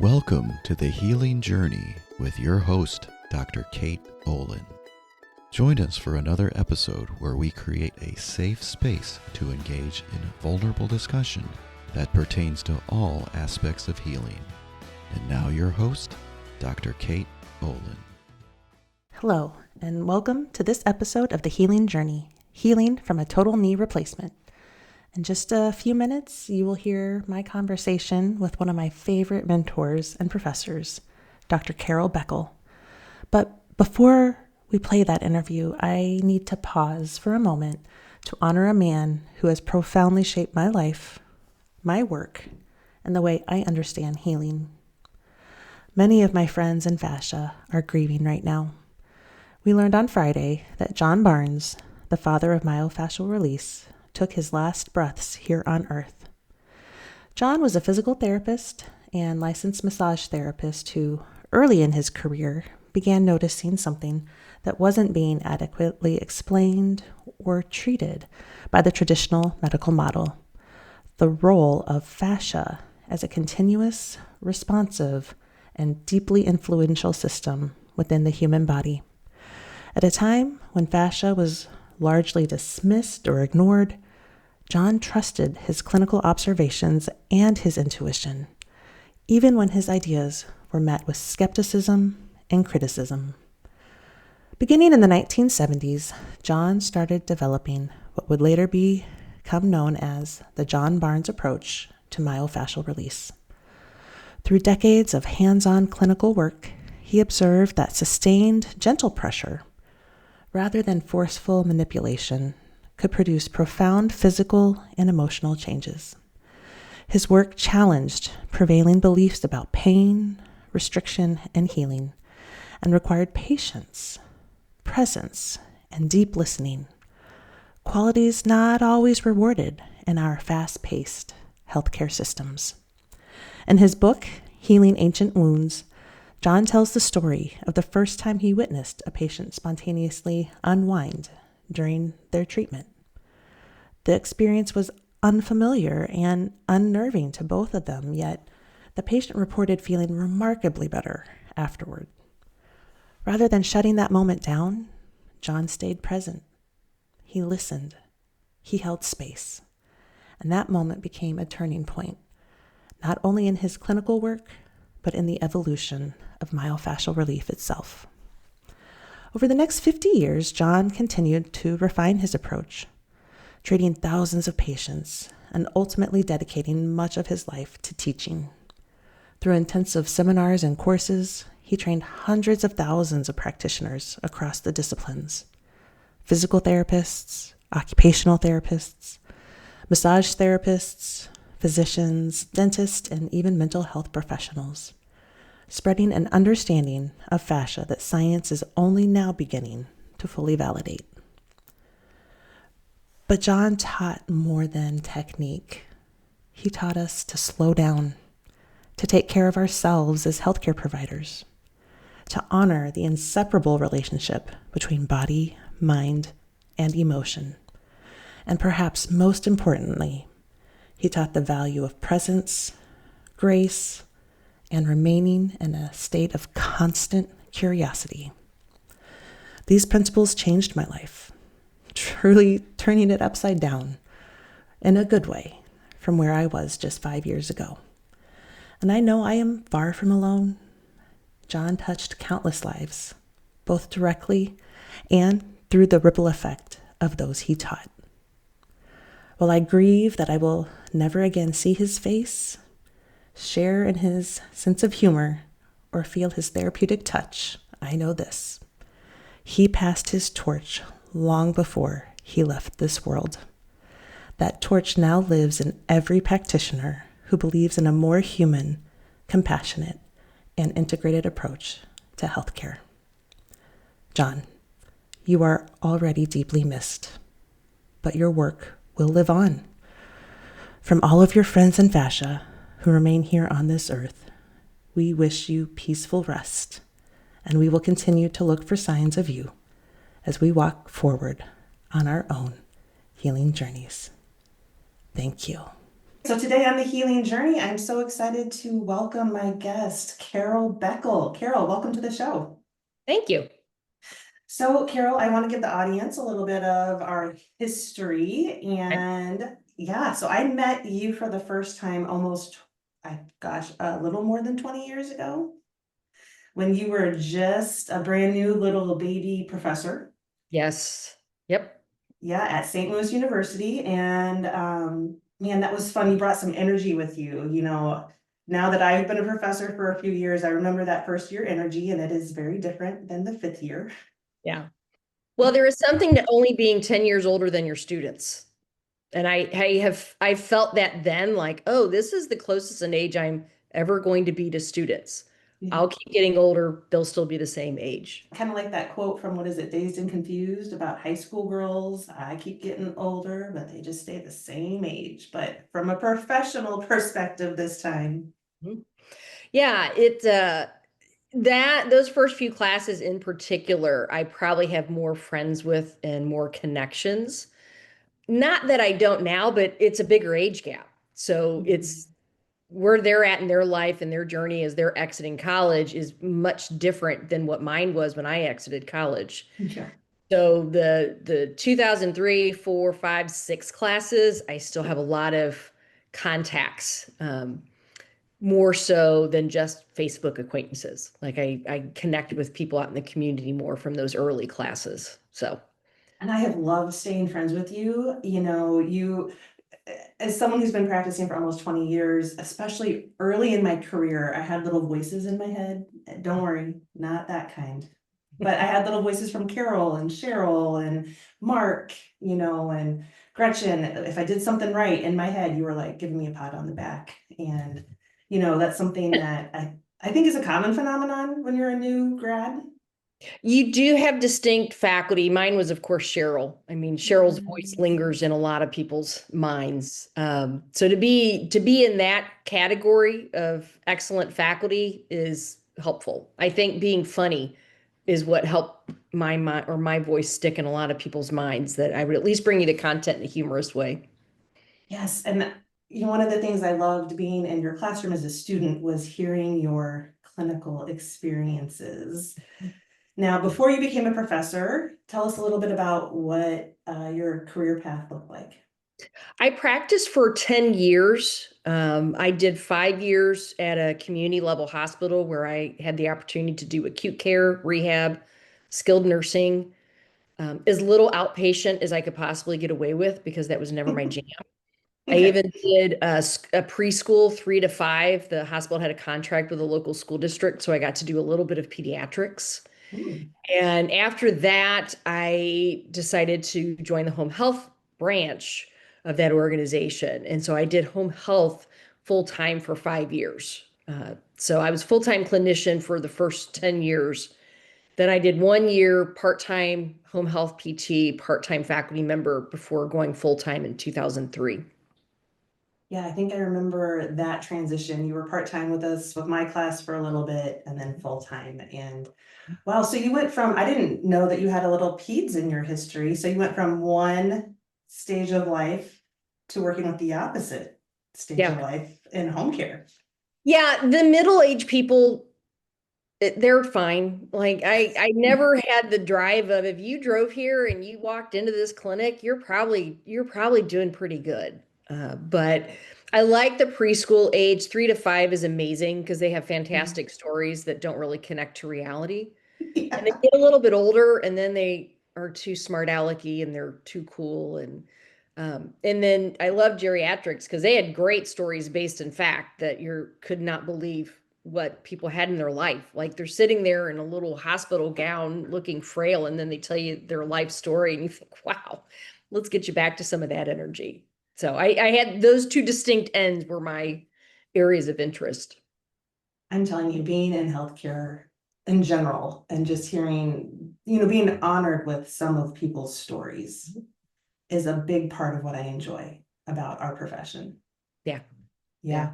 Welcome to the Healing Journey with your host, Dr. Kate Oland. Join us for another episode where we create a safe space to engage in a vulnerable discussion that pertains to all aspects of healing. And now your host, Dr. Kate Oland. Hello, and welcome to this episode of the Healing Journey, healing from a total knee replacement. In just a few minutes, you will hear my conversation with one of my favorite mentors and professors, Dr. Beckel. But before we play that interview, I need to pause for a moment to honor a man who has profoundly shaped my life, my work, and the way I understand healing. Many of my friends in fascia are grieving right now. We learned on Friday that John Barnes, the father of myofascial release, took his last breaths here on earth. John was a physical therapist and licensed massage therapist who, early in his career, began noticing something that wasn't being adequately explained or treated by the traditional medical model: the role of fascia as a continuous, responsive, and deeply influential system within the human body. At a time when fascia was largely dismissed or ignored, John trusted his clinical observations and his intuition, even when his ideas were met with skepticism and criticism. Beginning in the 1970s, John started developing what would later become known as the John Barnes approach to myofascial release. Through decades of hands-on clinical work, he observed that sustained, gentle pressure, rather than forceful manipulation, could produce profound physical and emotional changes. His work challenged prevailing beliefs about pain, restriction, and healing, and required patience, presence, and deep listening, qualities not always rewarded in our fast-paced healthcare systems. In his book, Healing Ancient Wounds, John tells the story of the first time he witnessed a patient spontaneously unwind during their treatment. The experience was unfamiliar and unnerving to both of them, yet the patient reported feeling remarkably better afterward. Rather than shutting that moment down, John stayed present. He listened. He held space. And that moment became a turning point, not only in his clinical work, but in the evolution of myofascial relief itself. Over the next 50 years, John continued to refine his approach, treating thousands of patients and ultimately dedicating much of his life to teaching. Through intensive seminars and courses, he trained hundreds of thousands of practitioners across the disciplines: physical therapists, occupational therapists, massage therapists, physicians, dentists, and even mental health professionals, spreading an understanding of fascia that science is only now beginning to fully validate. But John taught more than technique. He taught us to slow down, to take care of ourselves as healthcare providers, to honor the inseparable relationship between body, mind, and emotion, and perhaps most importantly, he taught the value of presence, grace, and remaining in a state of constant curiosity. These principles changed my life, truly turning it upside down in a good way from where I was just 5 years ago. And I know I am far from alone. John touched countless lives, both directly and through the ripple effect of those he taught. While I grieve that I will never again see his face, share in his sense of humor, or feel his therapeutic touch, I know this: he passed his torch long before he left this world. That torch now lives in every practitioner who believes in a more human, compassionate, and integrated approach to healthcare. John, you are already deeply missed, but your work will live on. From all of your friends in fascia who remain here on this earth, we wish you peaceful rest, and we will continue to look for signs of you as we walk forward on our own healing journeys. Thank you. So today on the Healing Journey, I'm so excited to welcome my guest, Carol Beckel. Carol, welcome to the show. Thank you. So, Carol, I want to give the audience a little bit of our history. Okay. And yeah, so I met you for the first time a little more than 20 years ago when you were just a brand new little baby professor. Yes. Yep. Yeah, at St. Louis University. And man, that was fun. You brought some energy with you. Now that I've been a professor for a few years, I remember that first year energy, and it is very different than the fifth year. Yeah. Well, there is something to only being 10 years older than your students. And I felt that then, like, oh, this is the closest an age I'm ever going to be to students. Yeah. I'll keep getting older, they'll still be the same age. Kind of like that quote from, what is it, Dazed and Confused, about high school girls. I keep getting older, but they just stay the same age. But from a professional perspective this time. Mhm. Yeah, that those first few classes in particular, I probably have more friends with and more connections. Not that I don't now, but it's a bigger age gap. So Mhm. it's where they're at in their life and their journey as they're exiting college is much different than what mine was when I exited college. Yeah. So the 2003, 4, 5, 6 classes, I still have a lot of contacts, more so than just Facebook acquaintances. Like I connect with people out in the community more from those early classes. So And I have loved staying friends with you. As someone who's been practicing for almost 20 years, especially early in my career, I had little voices in my head. Don't worry, not that kind. But I had little voices from Carol and Cheryl and Mark, and Gretchen. If I did something right in my head, you were like giving me a pat on the back. And, that's something that I think is a common phenomenon when you're a new grad. you do have distinct faculty. Mine was, of course, Cheryl. I mean, Cheryl's voice Yes. lingers in a lot of people's minds. So to be in that category of excellent faculty is helpful. I think being funny is what helped my voice stick in a lot of people's minds. That I would at least bring you the content in a humorous way. Yes, and one of the things I loved being in your classroom as a student was hearing your clinical experiences. Now, before you became a professor, tell us a little bit about what your career path looked like. I practiced for 10 years. I did 5 years at a community level hospital where I had the opportunity to do acute care, rehab, skilled nursing, as little outpatient as I could possibly get away with because that was never my jam. I Okay. even did a preschool 3 to 5. The hospital had a contract with a local school district, so I got to do a little bit of pediatrics. Ooh. And after that, I decided to join the home health branch of that organization. And so I did home health full time for 5 years. So I was full time clinician for the first 10 years. Then I did 1 year part time home health PT, part time faculty member before going full time in 2003. Yeah, I think I remember that transition. You were part-time with us, with my class for a little bit, and then full-time. And wow, so you went from, I didn't know that you had a little peds in your history. So you went from one stage of life to working with the opposite stage Yeah. of life in home care. Yeah. The middle aged people, they're fine. Like I never had the drive of if you drove here and you walked into this clinic, you're probably doing pretty good. But I like the preschool age. 3 to 5 is amazing because they have fantastic stories that don't really connect to reality. And they Yeah. get a little bit older and then they are too smart alecky and they're too cool. And then I love geriatrics because they had great stories based in fact that you could not believe what people had in their life. Like they're sitting there in a little hospital gown looking frail, and then they tell you their life story, and you think, wow, let's get you back to some of that energy. So I had those two distinct ends were my areas of interest. I'm telling you, being in healthcare in general and just hearing, being honored with some of people's stories is a big part of what I enjoy about our profession. Yeah. Yeah. Yeah.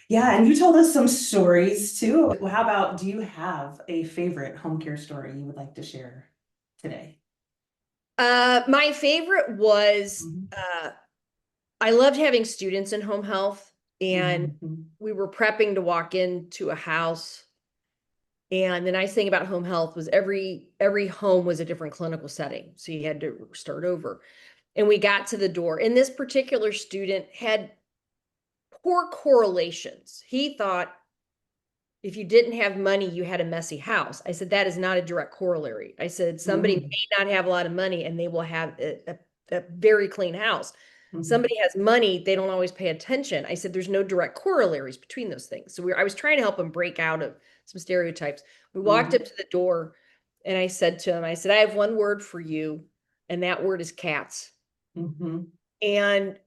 Yeah. And you told us some stories too. Well, how about, do you have a favorite home care story you would like to share today? My favorite was Mhm. I loved having students in home health, and Mhm. we were prepping to walk into a house. And the nice thing about home health was every home was a different clinical setting. So you had to start over. And we got to the door, and this particular student had poor correlations. He thought if you didn't have money, you had a messy house. I said, that is not a direct corollary. I said, somebody Mhm. may not have a lot of money and they will have a very clean house. Mhm. Somebody has money, they don't always pay attention. I said, there's no direct corollaries between those things. So I was trying to help him break out of some stereotypes. We walked up to the door, and I said to him, I said, I have one word for you, and that word is cats. Mhm. And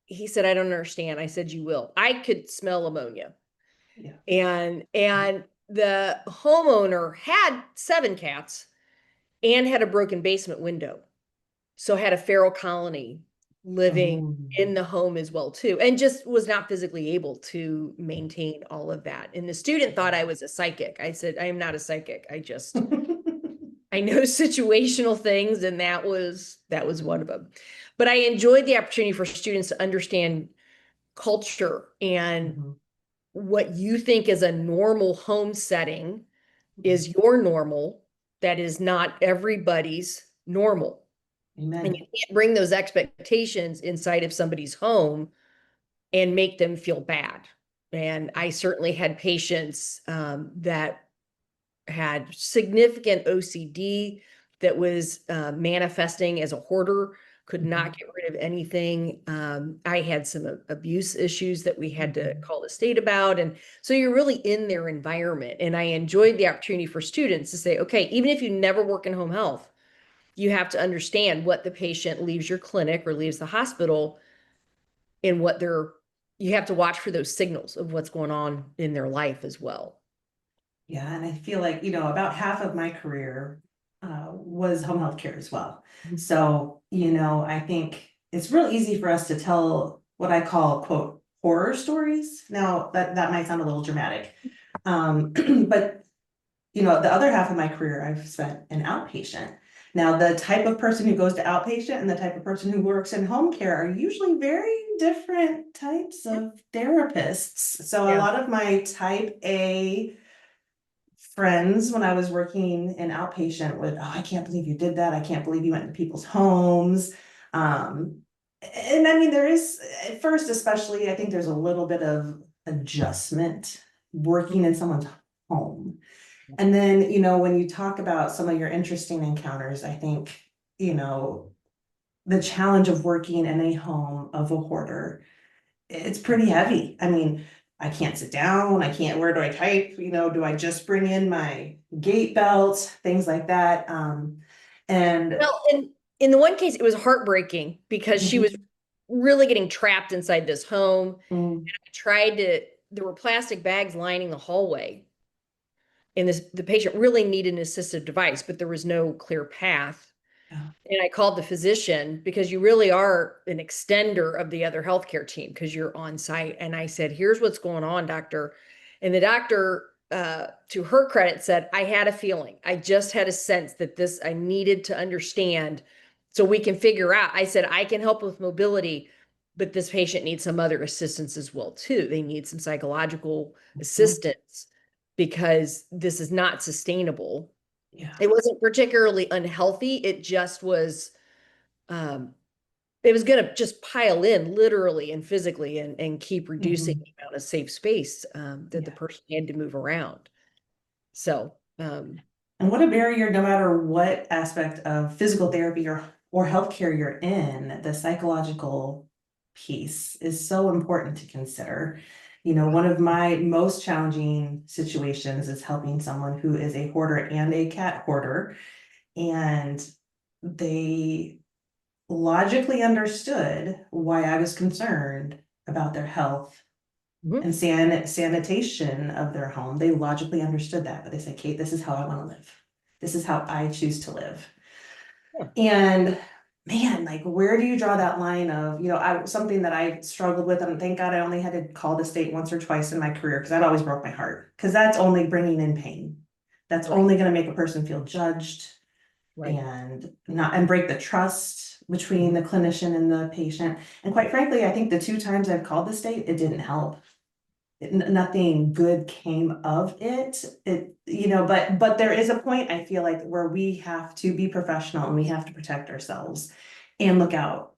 he said, I don't understand. I said, you will. I could smell ammonia. Yeah. And the homeowner had 7 cats and had a broken basement window. So had a feral colony living Oh. in the home as well too, and just was not physically able to maintain all of that. And the student thought I was a psychic. I said, I am not a psychic. I know situational things, and that was one of them. But I enjoyed the opportunity for students to understand culture and Mhm. what you think is a normal home setting is your normal. That is not everybody's normal. And Amen. you can't bring those expectations inside of somebody's home and make them feel bad. And I certainly had patients that had significant OCD that was manifesting as a hoarder, could not get rid of anything. I had some abuse issues that we had to call the state about. And so you're really in their environment. And I enjoyed the opportunity for students to say, okay, even if you never work in home health, you have to understand what the patient leaves your clinic or leaves the hospital, and you have to watch for those signals of what's going on in their life as well. Yeah, and I feel like, about half of my career was home health care as well. So, I think it's real easy for us to tell what I call, quote, horror stories. Now, that might sound a little dramatic. But, the other half of my career I've spent in outpatient. Now, the type of person who goes to outpatient and the type of person who works in home care are usually very different types of therapists. So a Yeah. lot of my type A friends when I was working in outpatient would, oh, I can't believe you did that. I can't believe you went to people's homes. Um, and I mean, there is, at first, especially, I think there's a little bit of adjustment working in someone's home. And then, when you talk about some of your interesting encounters, I think, the challenge of working in a home of a hoarder, it's pretty heavy. I mean, I can't sit down, I can't, where do I type? Do I just bring in my gait belt, things like that. And Well, in the one case, it was heartbreaking because she was Mhm. really getting trapped inside this home. Mm, There were plastic bags lining the hallway, and the patient really needed an assistive device, but there was no clear path. yeah. And I called the physician, because you really are an extender of the other healthcare team because you're on site. And I said, here's what's going on, doctor. And the doctor, to her credit, said, I had a feeling. I just had a sense that I needed to understand so we can figure out. I said, I can help with mobility, but this patient needs some other assistance as well, too. They need some psychological Mm, assistance because this is not sustainable. yeah. It wasn't particularly unhealthy. Um, it was going to just pile in literally and physically, and keep reducing Mhm. the amount of safe space that the Yeah. person had to move around. So, And what a barrier, no matter what aspect of physical therapy or healthcare you're in, the psychological piece is so important to consider. One of my most challenging situations is helping someone who is a hoarder and a cat hoarder. And they logically understood why I was concerned about their health mhm. and sanitation of their home. They logically understood that, but they said, Kate, this is how I want to live. This is how I choose to live. Yeah. And man, like, where do you draw that line of, something that I struggled with, and thank God I only had to call the state once or twice in my career because that always broke my heart, because that's only bringing in pain. That's Right, only going to make a person feel judged right. and break the trust between the clinician and the patient. And quite frankly, I think the two times I've called the state, it didn't help. Nothing good came of it. But there is a point I feel like where we have to be professional and we have to protect ourselves and look out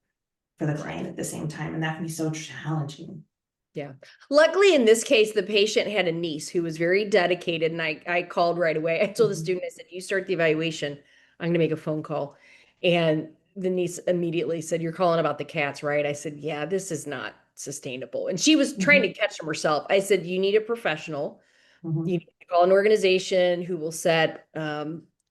for the client at the same time. And that can be so challenging. Yeah. Luckily, in this case, the patient had a niece who was very dedicated, and I called right away. I told the student, I said, "You start the evaluation. I'm going to make a phone call." And the niece immediately said, "You're calling about the cats, right?" I said, "Yeah, this is not sustainable." And she was trying to catch them herself. I said, "You need a professional. Mhm. You need to call an organization who will set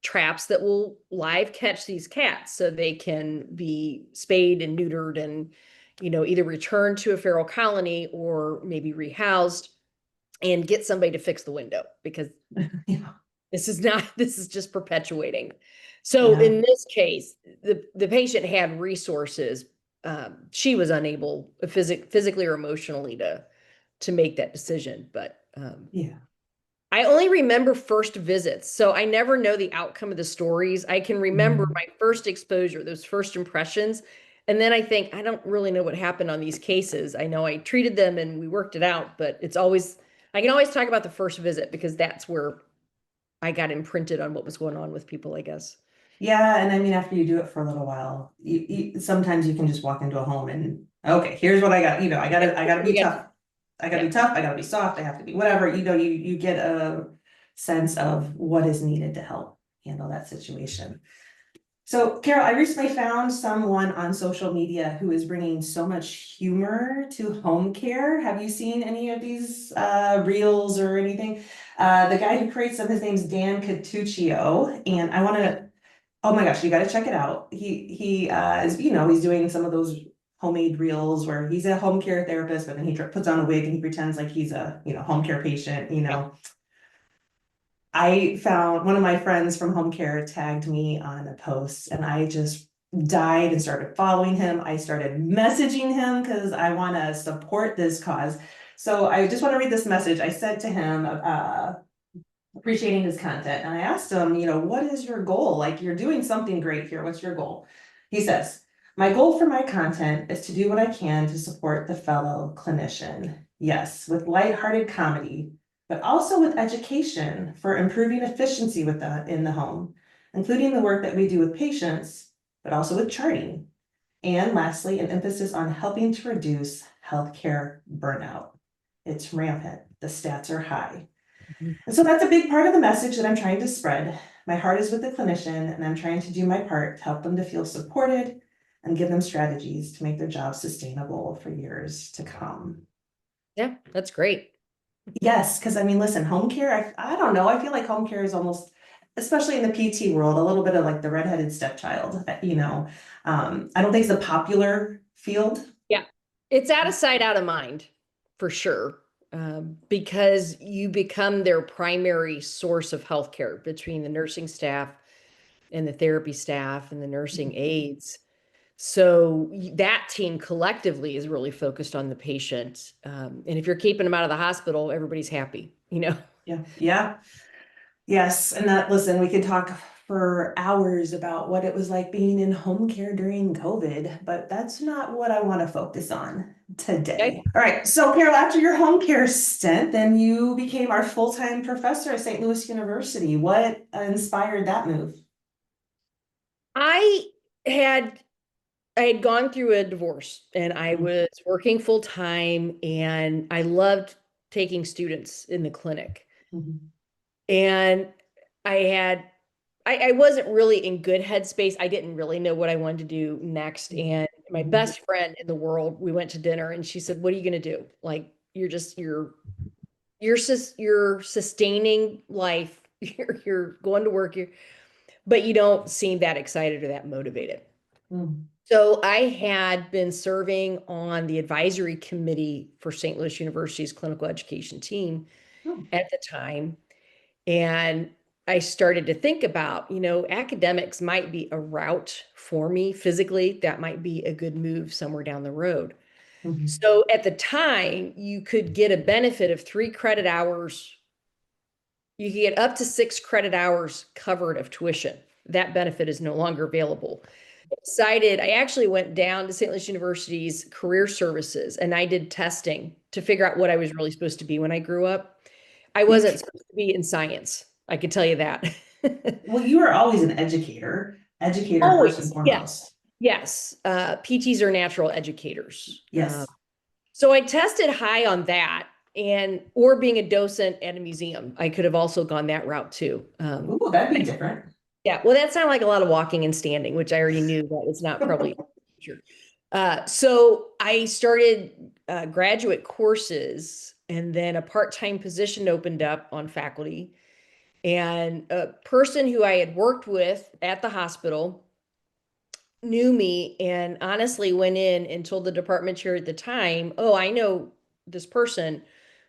traps that will live catch these cats so they can be spayed and neutered and, either returned to a feral colony or maybe rehoused and get somebody to fix the window because Yeah. this is just perpetuating." So Yeah. in this case, the patient had resources. She was unable physically or emotionally to make that decision, but Yeah. I only remember first visits, so I never know the outcome of the stories. I can remember Mhm. my first exposure, those first impressions, and then I think I don't really know what happened on these cases. I know I treated them and we worked it out, but I can always talk about the first visit because that's where I got imprinted on what was going on with people, I guess. Yeah, and I mean, after you do it for a little while, sometimes you can just walk into a home and okay, here's what I got. I gotta be We got, tough. I gotta yeah. be tough. I gotta be soft. I have to be whatever. You get a sense of what is needed to help handle that situation. So, Carol, I recently found someone on social media who is bringing so much humor to home care. Have you seen any of these reels or anything? The guy who creates them, his name's Dan Catuccio, and I want to. Oh my gosh, you got to check it out. He is, he's doing some of those homemade reels where he's a home care therapist, but then he puts on a wig and he pretends like he's a, home care patient. I found one of my friends from home care tagged me on a post and I just died and started following him. I started messaging him because I want to support this cause. So I just want to read this message I sent to him, appreciating his content. And I asked him, what is your goal? Like, you're doing something great here. What's your goal? He says, my goal for my content is to do what I can to support the fellow clinician. Yes, with lighthearted comedy, but also with education for improving efficiency in the home, including the work that we do with patients, but also with charting. And lastly, an emphasis on helping to reduce healthcare burnout. It's rampant. The stats are high. And so that's a big part of the message that I'm trying to spread. My heart is with the clinician, and I'm trying to do my part to help them to feel supported and give them strategies to make their job sustainable for years to come. Yeah, that's great. Yes, because I mean, listen, home care, I don't know. I feel like home care is almost, especially in the PT world, a little bit of like the redheaded stepchild, I don't think it's a popular field. Yeah. It's out of sight, out of mind, for sure. Because you become their primary source of healthcare between the nursing staff and the therapy staff and the nursing aides. So that team collectively is really focused on the patient. And if you're keeping them out of the hospital, everybody's happy. Yeah, yeah. Yes, and listen, we could talk for hours about what it was like being in home care during COVID, but that's not what I want to focus on Okay. today. All right, so Carol, after your home care stint, then you became our full-time professor at St. Louis University. What inspired that move? I had I had gone through a divorce and I was working full time and I loved taking students in the clinic. Mhm. And I had I wasn't really in good headspace. I didn't really know what I wanted to do next. And my Mhm. best friend in the world, we went to dinner and she said, "What are you going to do? Like you're sustaining life. You're going to work, but you don't seem that excited or that motivated." Mhm. So I had been serving on the advisory committee for St. Louis University's clinical education team Mhm. at the time. And I started to think about, academics might be a route for me physically. That might be a good move somewhere down the road. Mhm. So at the time, you could get a benefit of 3 credit hours. You could get up to 6 credit hours covered of tuition. That benefit is no longer available. decided I actually went down to St. Louis University's career services and I did testing to figure out what I was really supposed to be when I grew up. I wasn't supposed to be in science. I can tell you that. Well, you were always an educator first and Always, yes. foremost. Yes. PTs are natural educators. Yes. So I tested high on that and or being a docent at a museum. I could have also gone that route too. Ooh, that'd be different. Yeah, well, that sounded like a lot of walking and standing, which I already knew that was not probably future. So I started graduate courses, and then a part-time position opened up on faculty. And a person who I had worked with at the hospital knew me and honestly went in and told the department chair at the time, "Oh, I know this person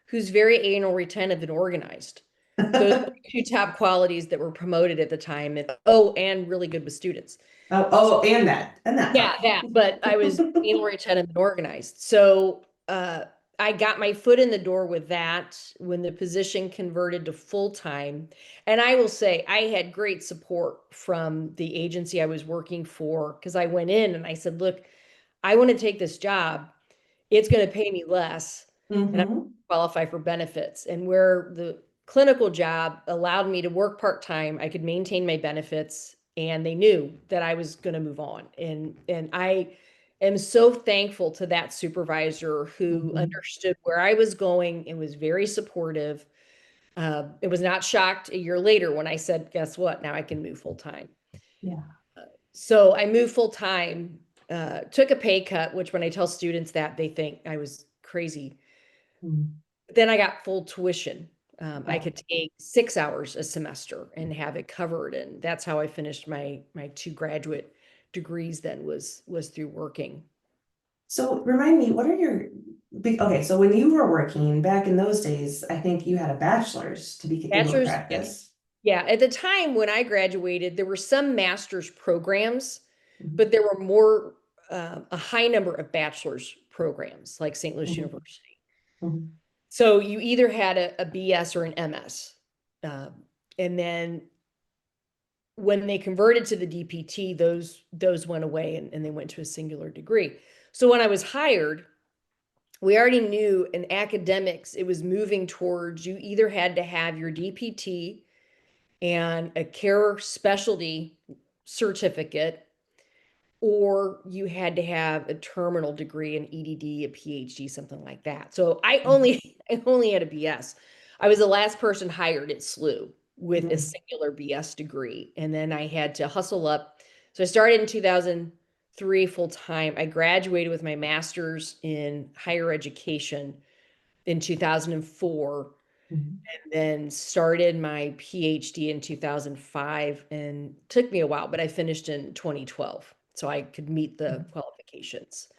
who's very anal retentive and organized." Those were two top qualities that were promoted at the time. And oh, and really good with students. And that Yeah, part. that. But I was anal retentive and organized. So I got my foot in the door with that when the position converted to full time. And I will say I had great support from the agency I was working for because I went in and I said, "Look, I want to take this job. It's going to pay me less and I'm Mm-hmm. qualify for benefits." And where the clinical job allowed me to work part-time, I could maintain my benefits and they knew that I was going to move on. And I am so thankful to that supervisor who Mm-hmm. understood where I was going and was very supportive. It was not shocked a year later when I said, "Guess what? Now I can move full time." Yeah. So I moved full time, took a pay cut, which when I tell students that they think I was crazy. Mm. Then I got full tuition. I Yeah. could take 6 hours a semester and have it covered, and that's how I finished my two graduate degrees. Then was through working. So remind me, what are your okay, so when you were working back in those days, I think you had a bachelor's to be able to Bachelor's, yeah, practice. yeah. At the time when I graduated, there were some master's programs, Mhm. but there were more a high number of bachelor's programs like St. Louis Mhm. University. Mhm. So you either had a BS or an MS. And then when they converted to the DPT, those went away and they went to a singular degree. So when I was hired, we already knew in academics it was moving towards you either had to have your DPT and a care specialty certificate or you had to have a terminal degree, an EDD, a PhD, something like that. So I Mhm. only I only had a BS. I was the last person hired at SLU with a Mhm. singular BS degree, and then I had to hustle up. So I started in 2003 full time. I graduated with my master's in higher education in 2004 Mhm. and then started my PhD in 2005 and took me a while, but I finished in 2012 so I could meet the Mhm. qualifications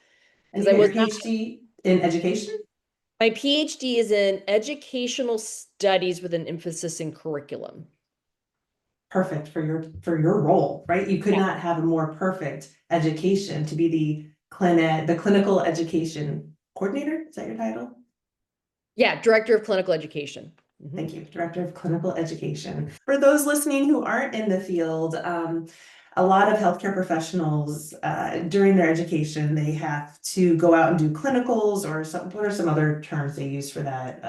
And because you I got was your not. PhD in education? My PhD is in educational studies with an emphasis in curriculum. Perfect for your role, right? You could Yeah. not have a more perfect education to be the clinical education coordinator. Is that your title? Yeah, director of clinical education. Mhm. Thank you, Director of Clinical Education. For those listening who aren't in the field, a lot of healthcare professionals during their education, they have to go out and do clinicals or what are some other terms they use for that?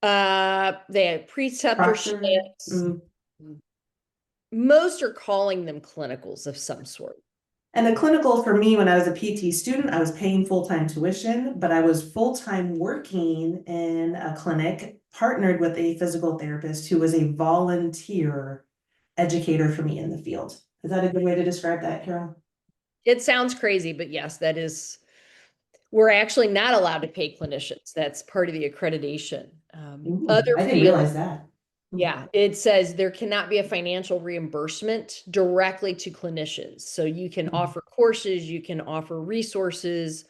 They have Proctor. preceptorships. Most are calling them clinicals of some sort. And a clinical for me, when I was a PT student, I was paying full-time tuition, but I was full-time working in a clinic, partnered with a physical therapist who was a volunteer educator for me in the field. Is that a good way to describe that, Carol? It sounds crazy, but yes, that is. We're actually not allowed to pay clinicians. That's part of the accreditation. Ooh, Other I didn't fields, realize that. yeah, it says there cannot be a financial reimbursement directly to clinicians. So you can Mhm. offer courses, you can offer resources,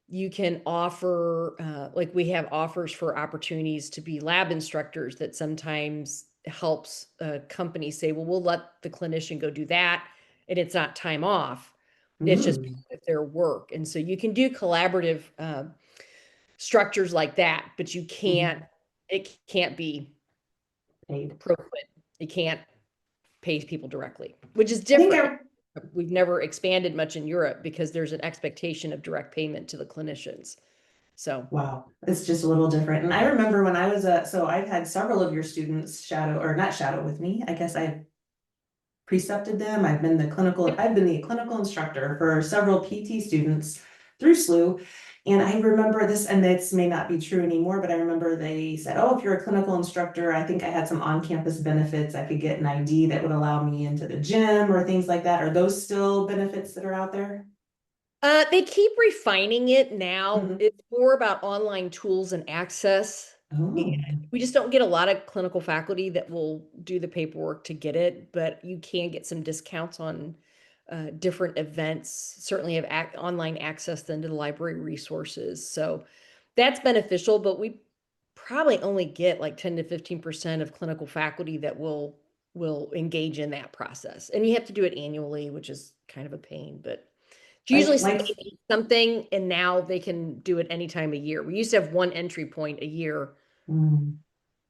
you can offer, like we have offers for opportunities to be lab instructors that sometimes helps a company say, well, we'll let the clinician go do that. And it's not time off. It's just Mm, part of their work. And so you can do collaborative structures like that, but you mhm. can't, it can't be Paid. pro quid. You can't pay people directly, which is I think different. We've never expanded much in Europe because there's an expectation of direct payment to the clinicians. So, Wow, it's just a little different. And I remember when I was so I've had several of your students shadow or not shadow with me. I guess I precepted them. I've been the clinical instructor for several PT students through SLU. And I remember this, and this may not be true anymore, but I remember they said, oh, if you're a clinical instructor, I think I had some on-campus benefits. I could get an ID that would allow me into the gym or things like that. Are those still benefits that are out there? they keep refining it now. Mhm. It's more about online tools and access. And Oh. we just don't get a lot of clinical faculty that will do the paperwork to get it, but you can get some discounts on different events. Certainly have online access then to the library resources. So that's beneficial, but we probably only get like 10 to 15% of clinical faculty that will engage in that process. And you have to do it annually, which is kind of a pain, but it's usually Like something, and now they can do it any time of year. We used to have one entry point a year, mm,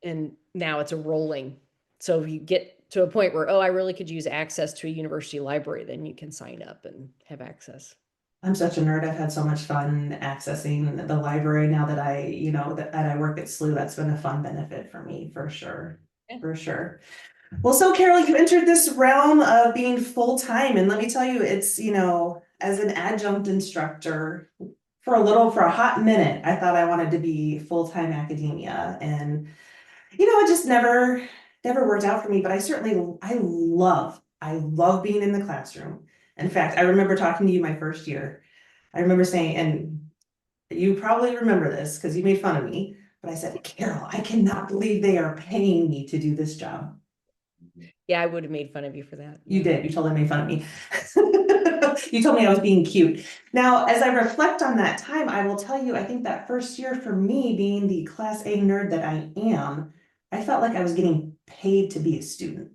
and now it's a rolling. So if you get to a point where, oh, I really could use access to a university library, then you can sign up and have access. I'm such a nerd. I've had so much fun accessing the library now that that I work at SLU. That's been a fun benefit for me, for sure. Yeah. For sure. Well, so Carol, you entered this realm of being full-time, and let me tell you, it's, as an adjunct instructor, for a hot minute, I thought I wanted to be full-time academia. And, it just never worked out for me, but I love being in the classroom. In fact, I remember talking to you my first year. I remember saying, and you probably remember this because you made fun of me, but I said, Carol, I cannot believe they are paying me to do this job. Yeah, I would have made fun of you for that. You did. You totally made fun of me. You told me I was being cute. Now, as I reflect on that time, I will tell you, I think that first year for me, being the class A nerd that I am, I felt like I was getting paid to be a student.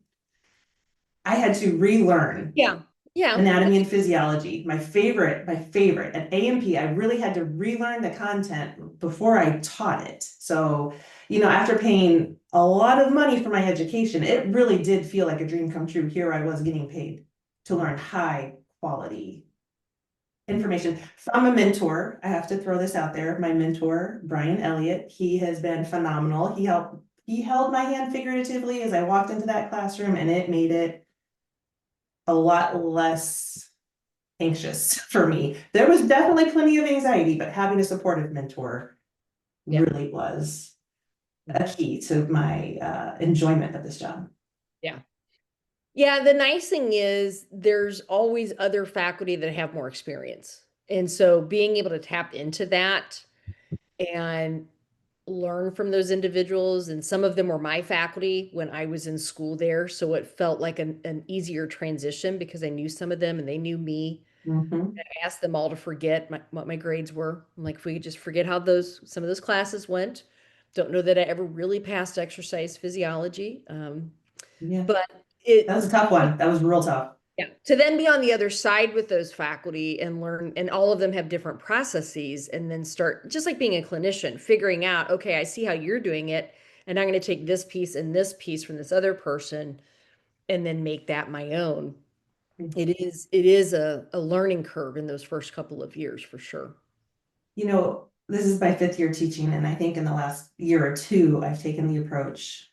I had to relearn Yeah. Yeah. anatomy and physiology. My favorite at A&P, I really had to relearn the content before I taught it. So, after paying a lot of money for my education, it really did feel like a dream come true. Here I was getting paid to learn high quality information from a mentor. I have to throw this out there. My mentor, Brian Elliott, he has been phenomenal. He held my hand figuratively as I walked into that classroom, and it made it a lot less anxious for me. There was definitely plenty of anxiety, but having a supportive mentor Yeah. really was a key to my enjoyment of this job. Yeah. Yeah, the nice thing is there's always other faculty that have more experience. And so being able to tap into that and learn from those individuals, and some of them were my faculty when I was in school there. So it felt like an easier transition because I knew some of them and they knew me. Mhm. I asked them all to forget what my grades were. I'm like, if we could just forget how some of those classes went. Don't know that I ever really passed exercise physiology. Yeah, But that it was a tough one. That was real tough. Yeah. To then be on the other side with those faculty and learn, and all of them have different processes, and then start, just like being a clinician, figuring out, okay, I see how you're doing it, and I'm going to take this piece and this piece from this other person and then make that my own. It is a learning curve in those first couple of years for sure. This is my fifth year teaching, and I think in the last year or two, I've taken the approach.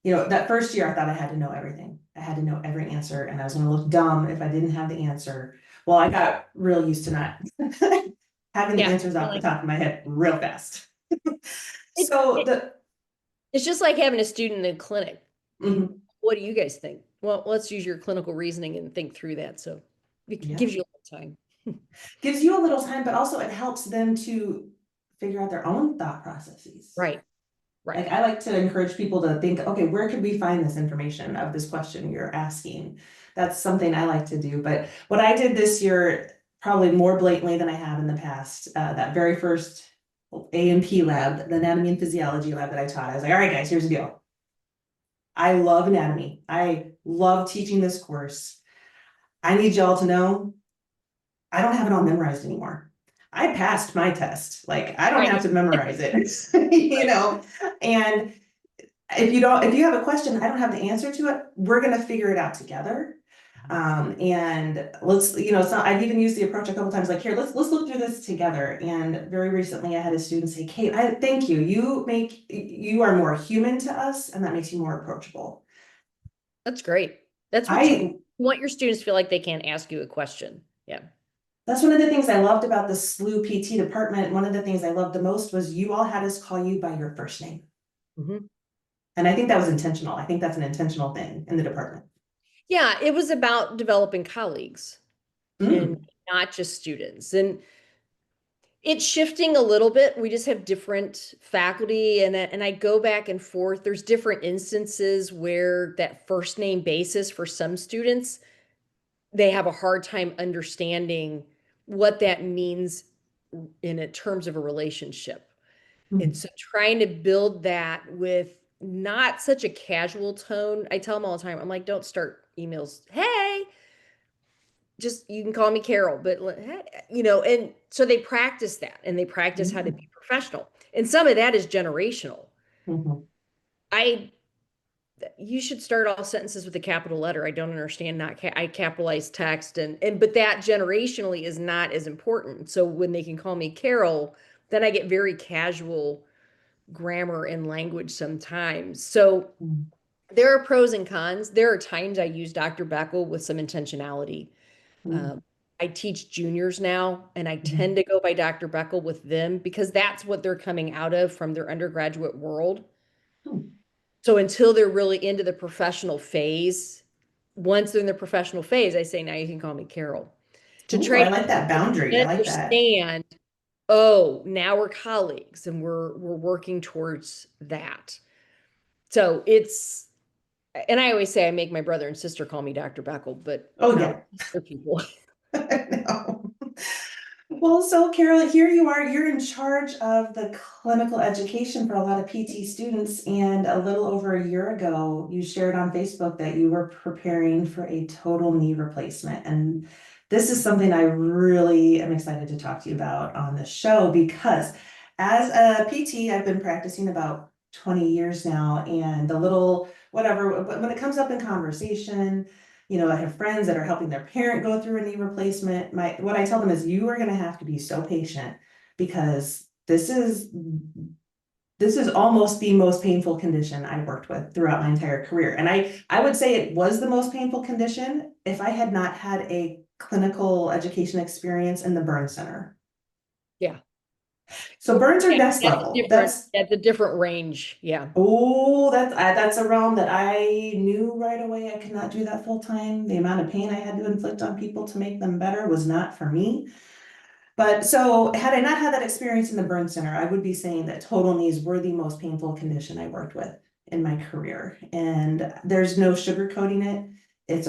That first year I thought I had to know everything. I had to know every answer, and I was gonna look dumb if I didn't have the answer. Well, I got real used to not having the Yeah. answers off the top of my head real fast. It, So it, it's just like having a student in a clinic. mhm, What do you guys think? Well, let's use your clinical reasoning and think through that. So it yeah, gives you a little time. gives you a little time, but also it helps them to figure out their own thought processes. Right. Right. Like I like to encourage people to think, okay, where could we find this information of this question you're asking? That's something I like to do. But what I did this year, probably more blatantly than I have in the past, that very first A&P lab, the anatomy and physiology lab that I taught, I was like, all right, guys, here's the deal. I love anatomy. I love teaching this course. I need y'all to know I don't have it all memorized anymore. I passed my test. Like I don't Right. have to memorize it, and if you have a question, I don't have the answer to it, we're going to figure it out together. And let's, so I've even used the approach a couple times, like, here, let's look through this together. And very recently I had a student say, Kate, I thank you. You are more human to us, and that makes you more approachable. That's great. That's what you I want your students to feel like they can't ask you a question. Yeah. That's one of the things I loved about the SLU PT department. One of the things I loved the most was you all had us call you by your first name. Mm-hmm. And I think that was intentional. I think that's an intentional thing in the department. Yeah, it was about developing colleagues and Mm. not just students. And it's shifting a little bit. We just have different faculty, and I go back and forth. There's different instances where that first name basis for some students, they have a hard time understanding what that means in terms of a relationship. And Mm. so trying to build that with not such a casual tone. I tell them all the time, I'm like, don't start emails, hey, just you can call me Carol, but and so they practice that and they practice how to Mm. be professional. And some of that is generational. Mhm. I You should start all sentences with a capital letter. I don't understand I capitalize text and but that generationally is not as important. So when they can call me Carol, then I get very casual grammar and language sometimes. So Mm. there are pros and cons. There are times I use Dr. Beckel with some intentionality. Mm. Um, I teach juniors now, and I Mhm. tend to go by Dr. Beckel with them because that's what they're coming out of from their undergraduate world. Mm. So until they're really into the professional phase, once they're in the professional phase, I say, now you can call me Carol to Ooh, try I to like that boundary. I like that. understand, oh, now we're colleagues and we're working towards that. So and I always say I make my brother and sister call me Dr. Beckel, but Oh not yeah. other people. No. Well, so Carol, here you are, you're in charge of the clinical education for a lot of PT students. And a little over a year ago, you shared on Facebook that you were preparing for a total knee replacement. And this is something I really am excited to talk to you about on the show because as a PT, I've been practicing about 20 years now. And the little, whatever, when it comes up in conversation, I have friends that are helping their parent go through a knee replacement. What I tell them is you are going to have to be so patient because this is almost the most painful condition I worked with throughout my entire career. And I would say it was the most painful condition if I had not had a clinical education experience in the burn center. Yeah. So burns are Yeah, next level. that's a different range. Yeah. That's a realm that I knew right away I could not do that full time. The amount of pain I had to inflict on people to make them better was not for me. But so had I not had that experience in the burn center, I would be saying that total knees were the most painful condition I worked with in my career. And there's no sugarcoating it. It's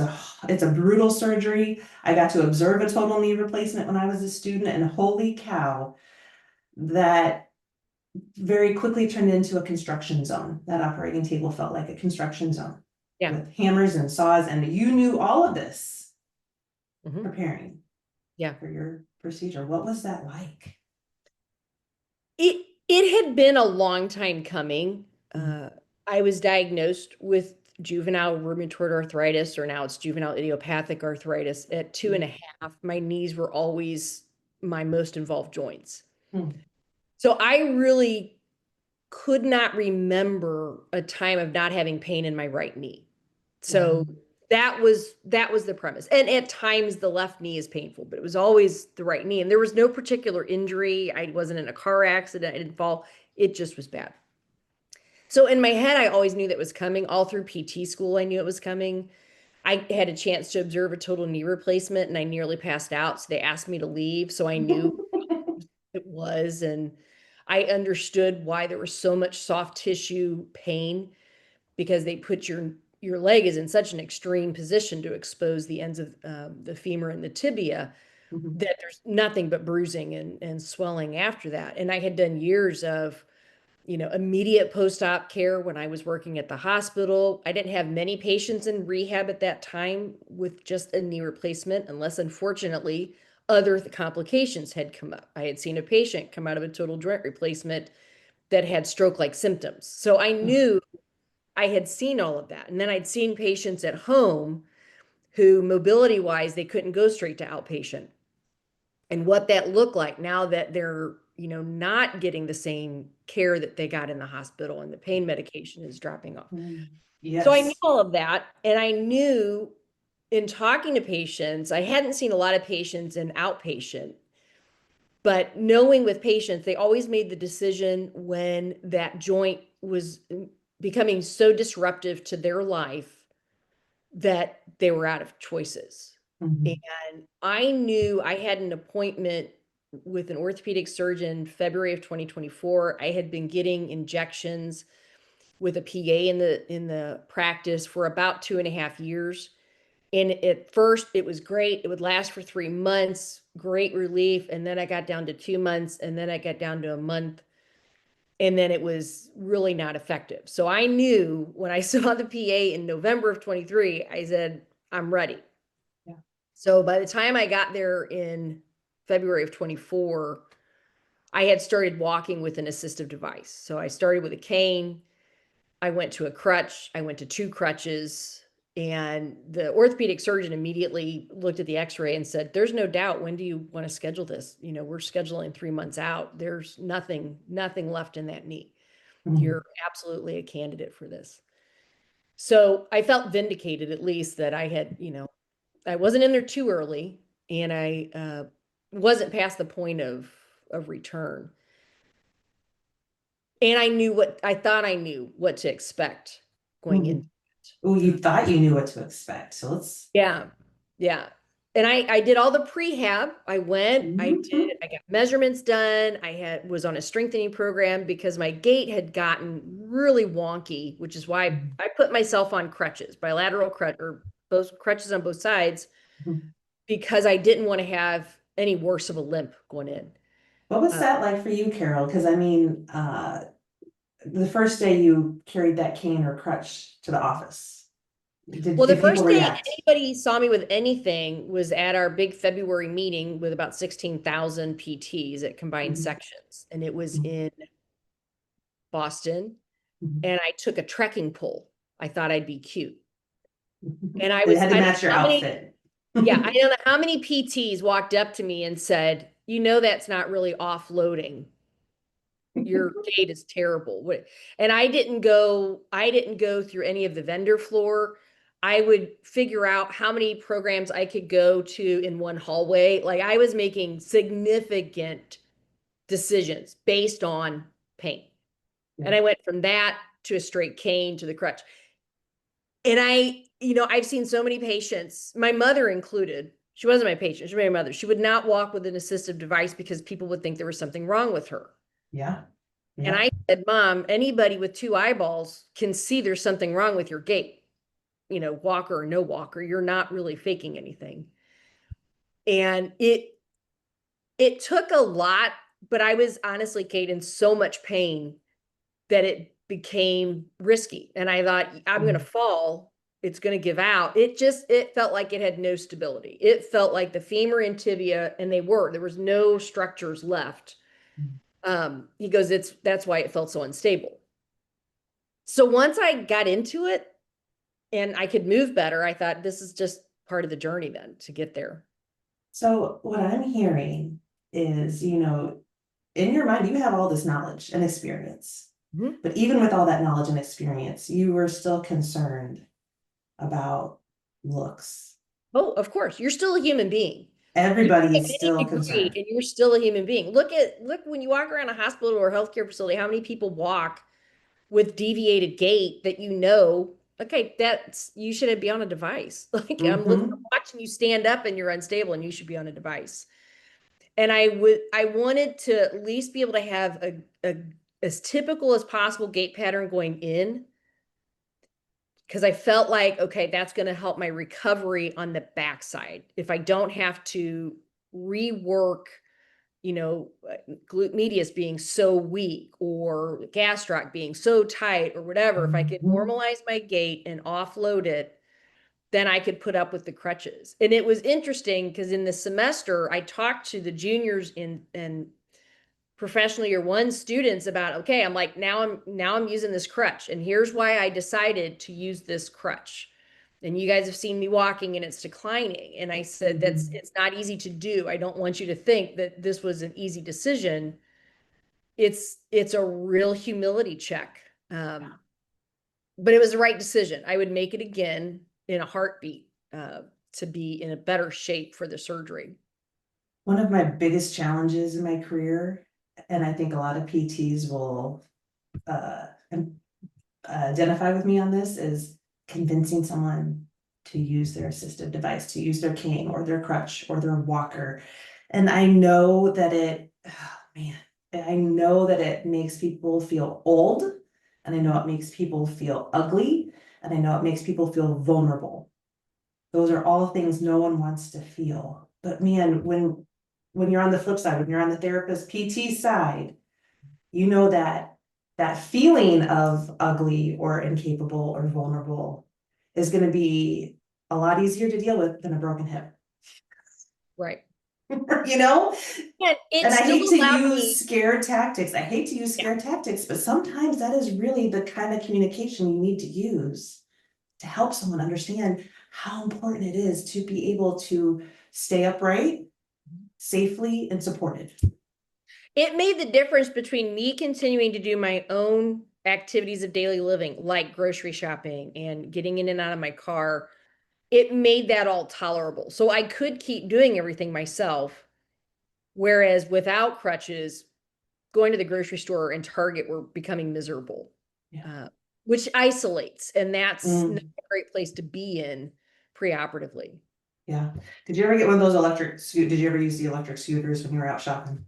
a brutal surgery. I got to observe a total knee replacement when I was a student, and holy cow, that very quickly turned into a construction zone. That operating table felt like a construction zone Yeah. with hammers and saws, and you knew all of this Hmm. preparing Yeah. for your procedure. What was that like? It had been a long time coming. Mm. Uh, I was diagnosed with juvenile rheumatoid arthritis, or now it's juvenile idiopathic arthritis at two and Mm. a half. My knees were always my most involved joints. Mm. So I really could not remember a time of not having pain in my right knee. So Wow. that was the premise. And at times the left knee is painful, but it was always the right knee. And there was no particular injury. I wasn't in a car accident. I didn't fall. It just was bad. So in my head, I always knew that was coming. All through PT school, I knew it was coming. I had a chance to observe a total knee replacement and I nearly passed out. So they asked me to leave. So I knew it was. And I understood why there was so much soft tissue pain because they put your leg is in such an extreme position to expose the ends of the femur and the tibia Mhm. that there's nothing but bruising and swelling after that. And I had done years of immediate post-op care when I was working at the hospital. I didn't have many patients in rehab at that time with just a knee replacement, unless unfortunately other complications had come up. I had seen a patient come out of a total joint replacement that had stroke-like symptoms. So I Ugh. knew I had seen all of that. And then I'd seen patients at home who mobility wise, they couldn't go straight to outpatient, and what that looked like now that they're, not getting the same care that they got in the hospital and the pain medication is dropping off. So I knew Yes. all of that. And I knew in talking to patients, I hadn't seen a lot of patients in outpatient, but knowing with patients, they always made the decision when that joint was becoming so disruptive to their life that they were out of choices. Mhm. And I knew I had an appointment with an orthopedic surgeon February of 2024. I had been getting injections with a PA in the practice for about 2.5 years. And at first it was great. It would last for 3 months, great relief. And then I got down to 2 months, and then I got down to a month. And then it was really not effective. So I knew when I saw the PA in November of 23, I said, I'm ready. Yeah. So by the time I got there in February of 24, I had started walking with an assistive device. So I started with a cane. I went to a crutch. I went to 2 crutches. And the orthopedic surgeon immediately looked at the x-ray and said, there's no doubt. When do you want to schedule this? We're scheduling 3 months out. There's nothing left in that knee. Mhm. You're absolutely a candidate for this. So I felt vindicated, at least, that I had, I wasn't in there too early, and I wasn't past the point of return. And I thought I knew what to expect going into Mhm. Oh, it. you thought you knew what to expect. So let's. Yeah. Yeah. And I did all the prehab. I Mhm. got measurements done. Was on a strengthening program because my gait had gotten really wonky, which is why I put myself on crutches, bilateral crutch, or both crutches on both sides, Mhm. because I didn't want to have any worse of a limp going in. What was Uh, that like for you, Carol? Because I mean, the first day you carried that cane or crutch to the office, well, the did people first day react? anybody saw me with anything was at our big February meeting with about 16,000 PTs at combined Mhm. sections. And it was Mhm. in Boston. Mhm. And I took a trekking pole. I thought I'd be cute. And It had to I don't match your know how many, outfit. yeah, I don't know how many PTs walked up to me and said, that's not really offloading. Your gait is terrible. And I didn't go through any of the vendor floor. I would figure out how many programs I could go to in one hallway. Like, I was making significant decisions based on pain. And Yeah. I went from that to a straight cane to the crutch. And I've seen so many patients, my mother included. She wasn't my patient, she was my mother. She would not walk with an assistive device because people would think there was something wrong with her. Yeah. And Yeah. I said, Mom, anybody with 2 eyeballs can see there's something wrong with your gait. Walker or no walker, you're not really faking anything. And it took a lot, but I was honestly, Kate, in so much pain that it became risky. And I thought, I'm going to Mhm. fall. It's going to give out. It felt like it had no stability. It felt like the femur and tibia, and there was no structures left. He goes, that's why it felt so unstable. So once I got into it and I could move better, I thought, this is just part of the journey then to get there. So what I'm hearing is, in your mind, you have all this knowledge and experience. Mhm. But even with all that knowledge and experience, you were still concerned about looks. Oh, of course, you're still a human being. You Everybody have is any still degree concerned. and you're still a human being. Look when you walk around a hospital or a healthcare facility, how many people walk with deviated gait that okay, you should be on a device. Like, I'm Mm-hmm. watching you stand up and you're unstable and you should be on a device. And I wanted to at least be able to have a as typical as possible gait pattern going in, because I felt like, okay, that's going to help my recovery on the backside. If I don't have to rework, glute medius being so weak or gastroc being so tight or whatever, if I could Mm-hmm. normalize my gait and offload it, then I could put up with the crutches. And it was interesting because in the semester, I talked to the juniors and professional year one students about, okay, I'm like, now I'm using this crutch, and here's why I decided to use this crutch. And you guys have seen me walking and it's declining. And I said, it's not easy to do. I don't want you to think that this was an easy decision. It's a real humility check. But it was the right decision. I would make it again in a heartbeat, to be in a better shape for the surgery. One of my biggest challenges in my career, and I think a lot of PTs will identify with me on this, is convincing someone to use their assistive device, to use their cane or their crutch or their walker. And I know that I know that it makes people feel old, and I know it makes people feel ugly, and I know it makes people feel vulnerable. Those are all things no one wants to feel. But man, when you're on the flip side, when you're on the therapist PT side, you know that feeling of ugly or incapable or vulnerable is going to be a lot easier to deal with than a broken hip. Right. You know? And I hate to use scare tactics. I hate to use scare tactics, but sometimes that is really the kind of communication you need to use to help someone understand how important it is to be able to stay upright, safely, and supported. It made the difference between me continuing to do my own activities of daily living, like grocery shopping and getting in and out of my car. It made that all tolerable. So I could keep doing everything myself. Whereas without crutches, going to the grocery store and Target were becoming miserable, which isolates. And that's not a great place to be in preoperatively. Yeah. Did you ever get one of those did you ever use the electric scooters when you were out shopping?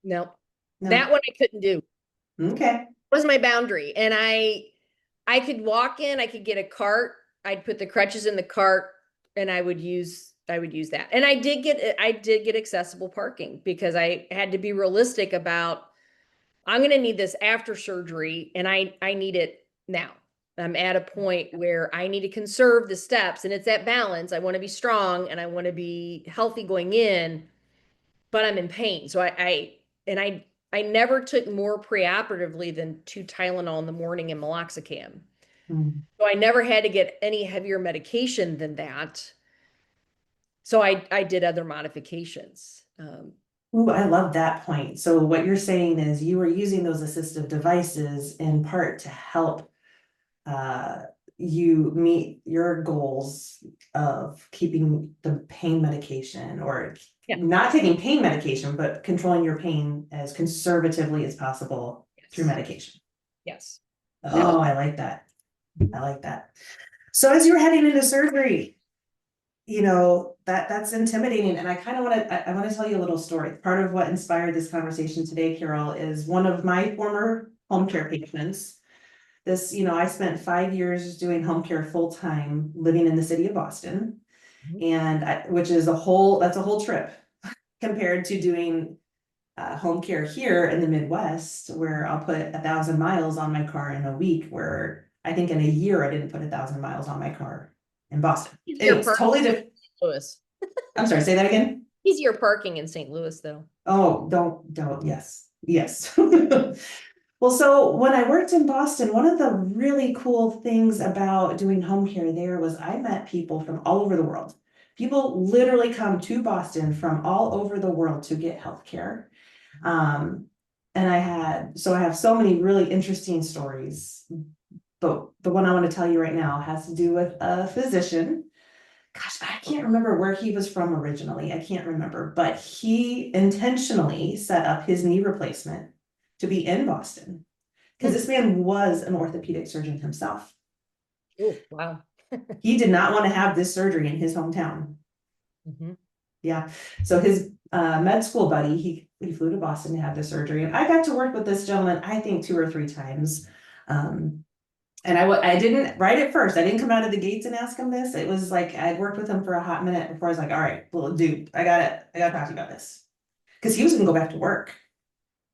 No. That one I couldn't do. Okay. That was my boundary. And I could walk in, I could get a cart, I'd put the crutches in the cart, and I would use that. And I did get accessible parking, because I had to be realistic about, I'm going to need this after surgery, and I need it now. I'm at a point where I need to conserve the steps, and it's that balance. I want to be strong and I want to be healthy going in, but I'm in pain. So I never took more preoperatively than 2 Tylenol in the morning and meloxicam. So I never had to get any heavier medication than that. So I did other modifications. Ooh, I love that point. So what you're saying is you were using those assistive devices in part to help you meet your goals of keeping the pain medication, or not taking pain medication, but controlling your pain as conservatively as possible through medication. Yes. Oh, I like that. I like that. So as you were heading into surgery, you know, that's intimidating. And I kind of I want to tell you a little story. Part of what inspired this conversation today, Carol, is one of my former home care patients. This, you know, I spent 5 years doing home care full time, living in the city of Boston, and which is that's a whole trip compared to doing home care here in the Midwest, where I'll put 1,000 miles on my car in a week, where I think in a year I didn't put 1,000 miles on my car in Boston. It's totally different. Louis. I'm sorry, say that again. Easier parking in St. Louis, though. Oh, don't. Yes. Well, so when I worked in Boston, one of the really cool things about doing home care there was I met people from all over the world. People literally come to Boston from all over the world to get healthcare. And I have so many really interesting stories, but the one I want to tell you right now has to do with a physician. Gosh, I can't remember where he was from originally. I can't remember, but he intentionally set up his knee replacement to be in Boston, because this man was an orthopedic surgeon himself. Oh, wow. He did not want to have this surgery in his hometown. Yeah. So his med school buddy, he flew to Boston to have the surgery. And I got to work with this gentleman, I think 2 or 3 times. And I didn't, right at first, I didn't come out of the gates and ask him this. It was like, I'd worked with him for a hot minute before I was like, all right, well, dude, I gotta talk to you about this. Because he was gonna go back to work.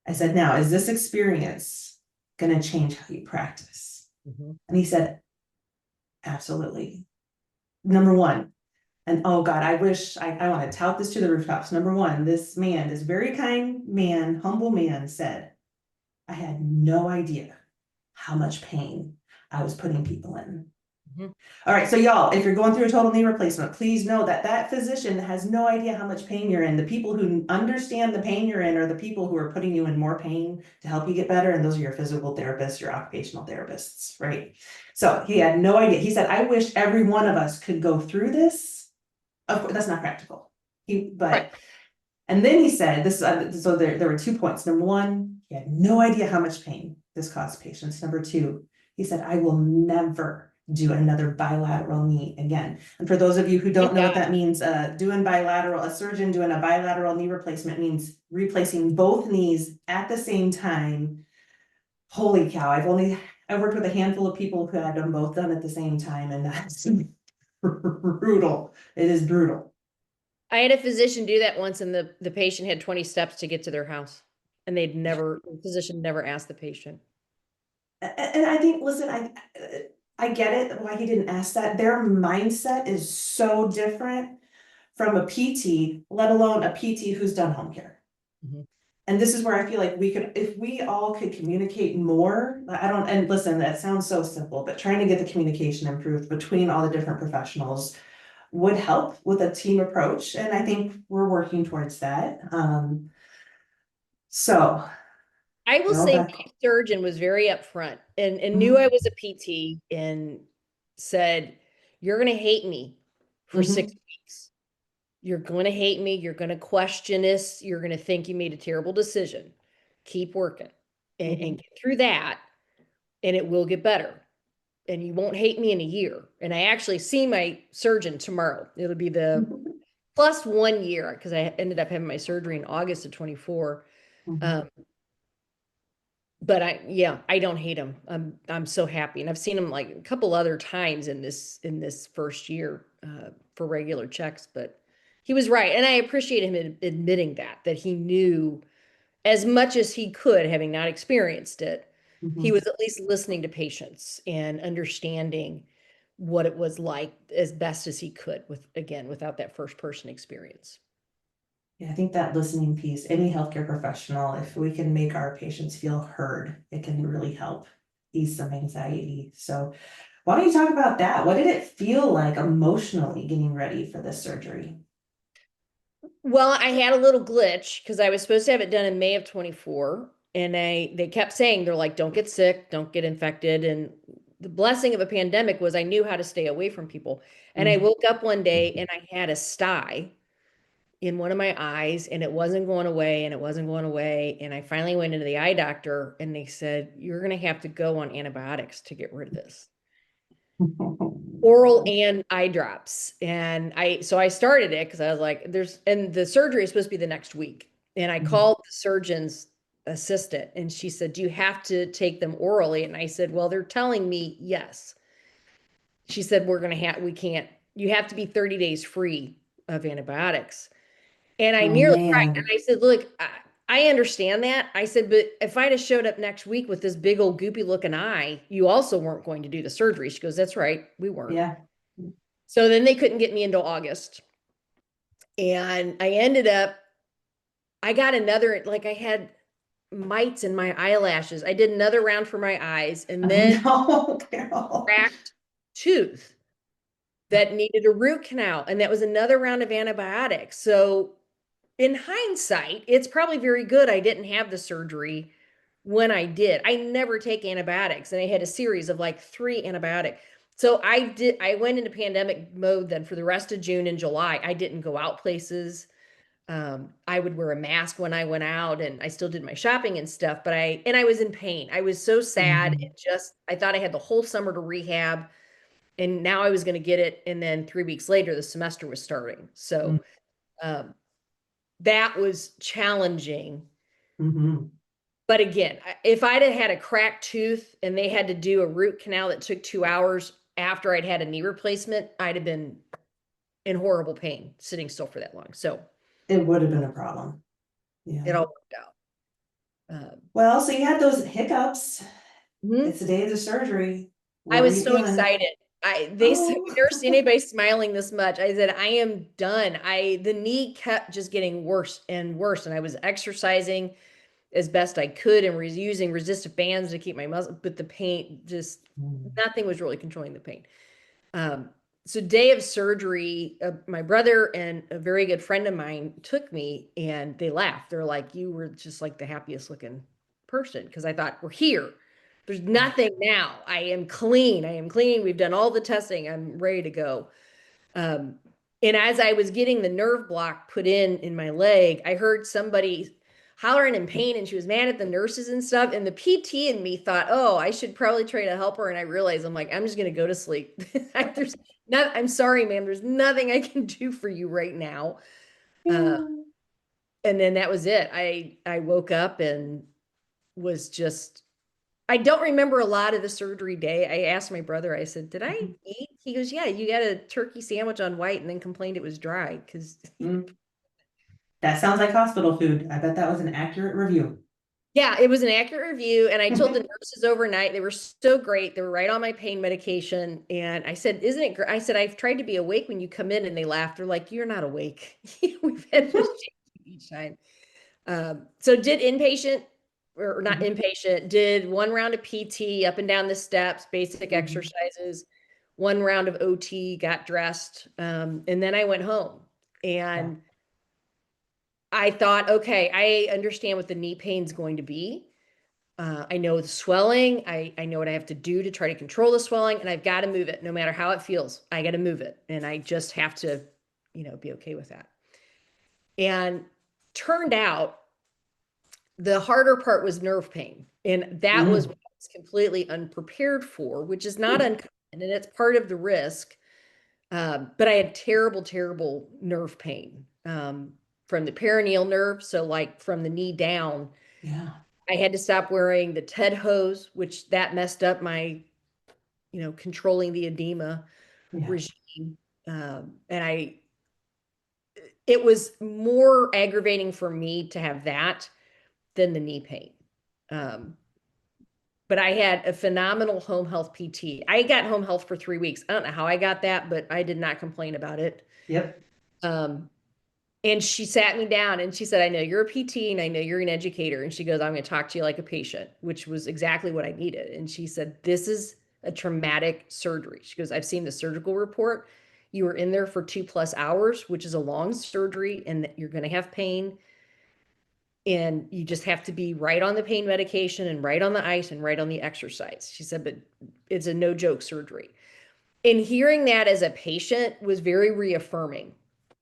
I said, now, is this experience gonna change how you practice? And he said, absolutely. Number one, and oh God, I wish I want to tout this to the rooftops. Number one, this very kind man, humble man said, I had no idea how much pain I was putting people in. Mhm. All right, so y'all, if you're going through a total knee replacement, please know that that physician has no idea how much pain you're in. The people who understand the pain you're in are the people who are putting you in more pain to help you get better. And those are your physical therapists, your occupational therapists, right? So he had no idea. He said, I wish every one of us could go through this. Of course, that's not practical. Right. And then he said, this, so there were 2 points. Number one, he had no idea how much pain this caused patients. Number two, he said, I will never do another bilateral knee again. And for those of you who don't know what that means, a surgeon doing a bilateral knee replacement means replacing both knees at the same time. Holy cow, I've worked with a handful of people who had them both done at the same time, and that's brutal. It is brutal. I had a physician do that once, and the patient had 20 steps to get to their house, and the physician never asked the patient. And I think, listen, I get it, why he didn't ask that. Their mindset is so different from a PT, let alone a PT who's done home care. Mhm. And this is where I feel like if we all could communicate more, and listen, that sounds so simple, but trying to get the communication improved between all the different professionals would help with a team approach. And I think we're working towards that. So, I will say my surgeon was very upfront and knew I was a PT and said, you're going to hate me for 6 weeks. You're going to hate me. You're going to question this. You're going to think you made a terrible decision. Keep working and get through that, and it will get better. And you won't hate me in a year. And I actually see my surgeon tomorrow. It'll be the plus 1 year because I ended up having my surgery in August of 24. But I don't hate him. I'm so happy, and I've seen him like a couple other times in this first year for regular checks. But he was right, and I appreciate him admitting that he knew as much as he could, having not experienced it. He was at least listening to patients and understanding what it was like as best as he could without that first person experience. Yeah, I think that listening piece, any healthcare professional, if we can make our patients feel heard, it can really help ease some anxiety. So why don't you talk about that? What did it feel like emotionally getting ready for this surgery? Well, I had a little glitch because I was supposed to have it done in May of 24. And they kept saying, they're like, don't get sick, don't get infected. And the blessing of a pandemic was I knew how to stay away from people. And I woke up one day and I had a sty in one of my eyes, and it wasn't going away, and it wasn't going away. And I finally went into the eye doctor, and they said, you're going to have to go on antibiotics to get rid of this. Oral and eye drops. And so I started it because I was like, and the surgery is supposed to be the next week. And I called the surgeon's assistant, and she said, do you have to take them orally? And I said, well, they're telling me yes. She said, we can't, you have to be 30 days free of antibiotics. And I Oh nearly cried. And man. I said, look, I understand that. I said, but if I'd have showed up next week with this big old goopy looking eye, you also weren't going to do the surgery. She goes, that's right. We weren't. Yeah. So then they couldn't get me until August. And I got another, like I had mites in my eyelashes. I did another round for my eyes and then Oh no, Carol. cracked tooth that needed a root canal. And that was another round of antibiotics. So in hindsight, it's probably very good I didn't have the surgery when I did. I never take antibiotics, and I had a series of like 3 antibiotics. So I went into pandemic mode then for the rest of June and July. I didn't go out places. I would wear a mask when I went out, and I still did my shopping and stuff, but I was in pain. I was so sad. I thought I had the whole summer to rehab, and now I was going to get it. And then 3 weeks later, the semester was starting. So, um, that was challenging. But again, if I'd have had a cracked tooth and they had to do a root canal that took 2 hours after I'd had a knee replacement, I'd have been in horrible pain sitting still for that long. So It would have been a problem. it Yeah. all worked out. Well, so you had those hiccups. Mhm. It's the day of the surgery. I What were was you so feeling? excited. They said, Oh. I've never seen anybody smiling this much. I said, I am done. The knee kept just getting worse and worse. And I was exercising as best I could and was using resistive bands to keep my muscle, but the pain just, nothing was really controlling the pain. Um, so day of surgery, my brother and a very good friend of mine took me and they laughed. They're like, you were just like the happiest looking person. Because I thought, we're here. There's nothing now. I am clean. I am clean. We've done all the testing. I'm ready to go. Um, and as I was getting the nerve block put in my leg, I heard somebody hollering in pain and she was mad at the nurses and stuff. And the PT in me thought, oh, I should probably try to help her. And I realized I'm like, I'm just going to go to sleep. There's not, I'm sorry, ma'am. There's nothing I can do for you right now. Uh, and then that was it. I woke up and was just, I don't remember a lot of the surgery day. I asked my brother, I said, did I eat? He goes, yeah, you got a turkey sandwich on white and then complained it was dry because That sounds like hospital food. I bet that was an accurate review. yeah, it was an accurate review. And I told the nurses overnight, they were so great. They were right on my pain medication. And I said, isn't it great? I said, I've tried to be awake when you come in, and they laughed. They're like, you're not awake. We've had to shake you each time. So did inpatient or not inpatient, did one round of PT up and down the steps, basic exercises, one round of OT, got dressed. And then I went home and I thought, okay, I understand what the knee pain is going to be. I know the swelling. I know what I have to do to try to control the swelling, and I've got to move it no matter how it feels. I got to move it. And I just have to, be okay with that. And turned out the harder part was nerve pain. And that was what I was completely unprepared for, which is not uncommon. And it's part of the risk. But I had terrible, terrible nerve pain from the perineal nerve. So like from the knee down, Yeah. I had to stop wearing the TED hose, which that messed up my, controlling the edema regime. And it was more aggravating for me to have that than the knee pain. But I had a phenomenal home health PT. I got home health for 3 weeks. I don't know how I got that, but I did not complain about it. Yep. And she sat me down and she said, I know you're a PT and I know you're an educator. And she goes, I'm going to talk to you like a patient, which was exactly what I needed. And she said, this is a traumatic surgery. She goes, I've seen the surgical report. You were in there for 2+ hours, which is a long surgery, and you're going to have pain. And you just have to be right on the pain medication and right on the ice and right on the exercise. She said, but it's a no joke surgery. And hearing that as a patient was very reaffirming.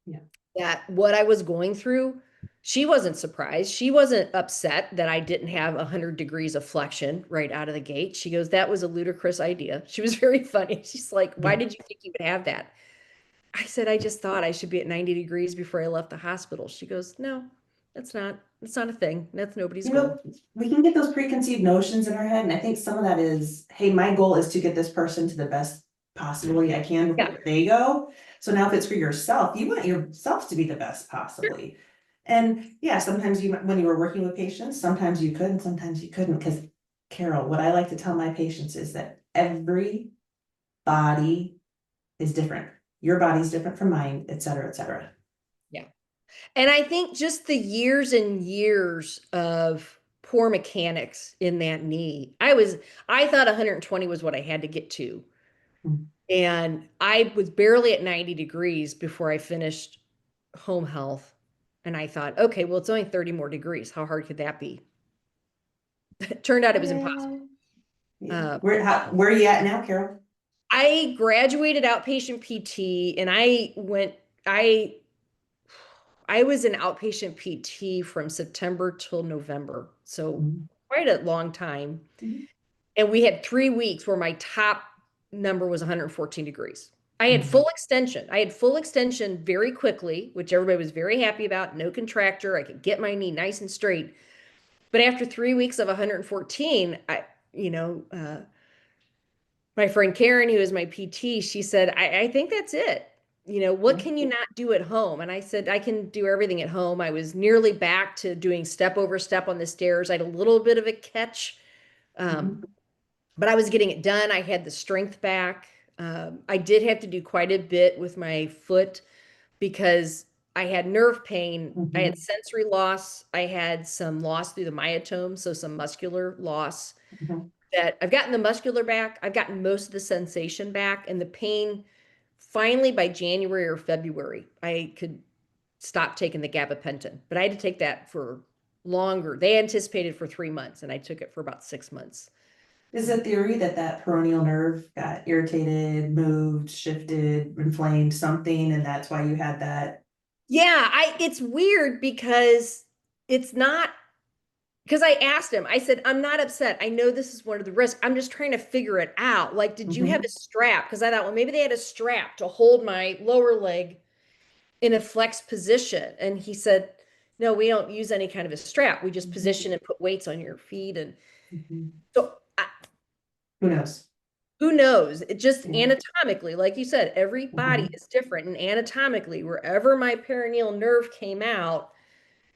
Yeah. That what I was going through, she wasn't surprised. She wasn't upset that I didn't have 100 degrees of flexion right out of the gate. She goes, that was a ludicrous idea. She was very funny. She's like, why did you think you would have that? I said, I just thought I should be at 90 degrees before I left the hospital. She goes, no, that's not a thing. That's nobody's goal. We can get those preconceived notions in our head, and I think some of that is, hey, my goal is to get this person to the best possibly I can before they go. So now if it's for yourself, you want yourself to be the best possibly. And yeah, sometimes when you were working with patients, sometimes you could and sometimes you couldn't. Because Carol, what I like to tell my patients is that every body is different. Your body's different from mine, et cetera, et cetera. Yeah. And I think just the years and years of poor mechanics in that knee, I thought 120 was what I had to get to. And I was barely at 90 degrees before I finished home health. And I thought, okay, well, it's only 30 more degrees. How hard could that be? It turned out it was impossible. Yeah. Where are you at now, Carol? I graduated outpatient PT and I was an outpatient PT from September till November. So quite a long time. And we had 3 weeks where my top number was 114 degrees. I had full extension. I had full extension very quickly, which everybody was very happy about. No contracture. I could get my knee nice and straight. But after 3 weeks of 114, my friend Karen, who is my PT, she said, I think that's it. What can you not do at home? And I said, I can do everything at home. I was nearly back to doing step over step on the stairs. I had a little bit of a catch, but I was getting it done. I had the strength back. I did have to do quite a bit with my foot because I had nerve pain. I had sensory loss. I had some loss through the myotome, so some muscular loss that I've gotten the muscular back, I've gotten most of the sensation back, and the pain finally by January or February, I could stop taking the gabapentin. But I had to take that for longer. They anticipated for 3 months, and I took it for about 6 months. Is the theory that that peroneal nerve got irritated, moved, shifted, inflamed, something, and that's why you had that? Yeah, it's weird because it's not because I asked him, I said, I'm not upset. I know this is one of the risks. I'm just trying to figure it out. Like, did you have a strap? Because I thought, well, maybe they had a strap to hold my lower leg in a flex position. And he said, no, we don't use any kind of a strap. We just position and put weights on your feet. And so Who knows? who knows? It just Yeah. anatomically, like you said, every body is different. And anatomically, wherever my perineal nerve came out,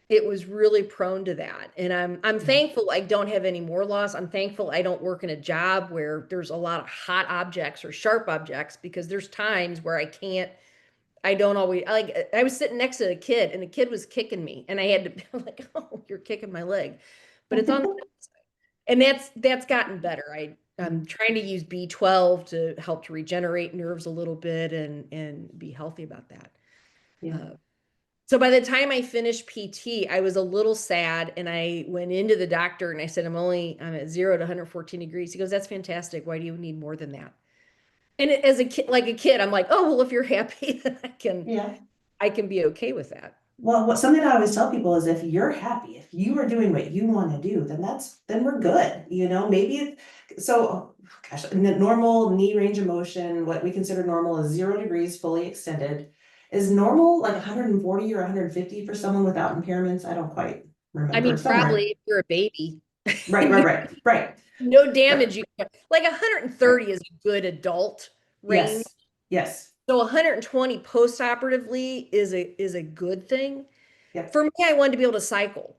it was really prone to that. And I'm thankful I don't have any more loss. I'm thankful I don't work in a job where there's a lot of hot objects or sharp objects, because there's times where I don't always like I was sitting next to a kid and the kid was kicking me and I had to be like, oh, you're kicking my leg. But it's on the side. And that's gotten better. I'm trying to use B12 to help to regenerate nerves a little bit and be healthy about that. Yeah. So by the time I finished PT, I was a little sad and I went into the doctor and I said, I'm at 0 to 114 degrees. He goes, that's fantastic. Why do you need more than that? And as a kid, I'm like, oh, well, if you're happy, then Yeah. I can be okay with that. Well, something I always tell people is if you're happy, if you are doing what you want to do, then we're good. Maybe so, gosh, normal knee range of motion, what we consider normal is 0 degrees fully extended. Is normal like 140 or 150 for someone without impairments? I don't quite I remember. mean, probably Somewhere. if you're a baby. Right. No damage. Like 130 Right. is a good adult range. Yes. Yes. So 120 post-operatively is a good thing. Yep. For me, I wanted to be able to cycle.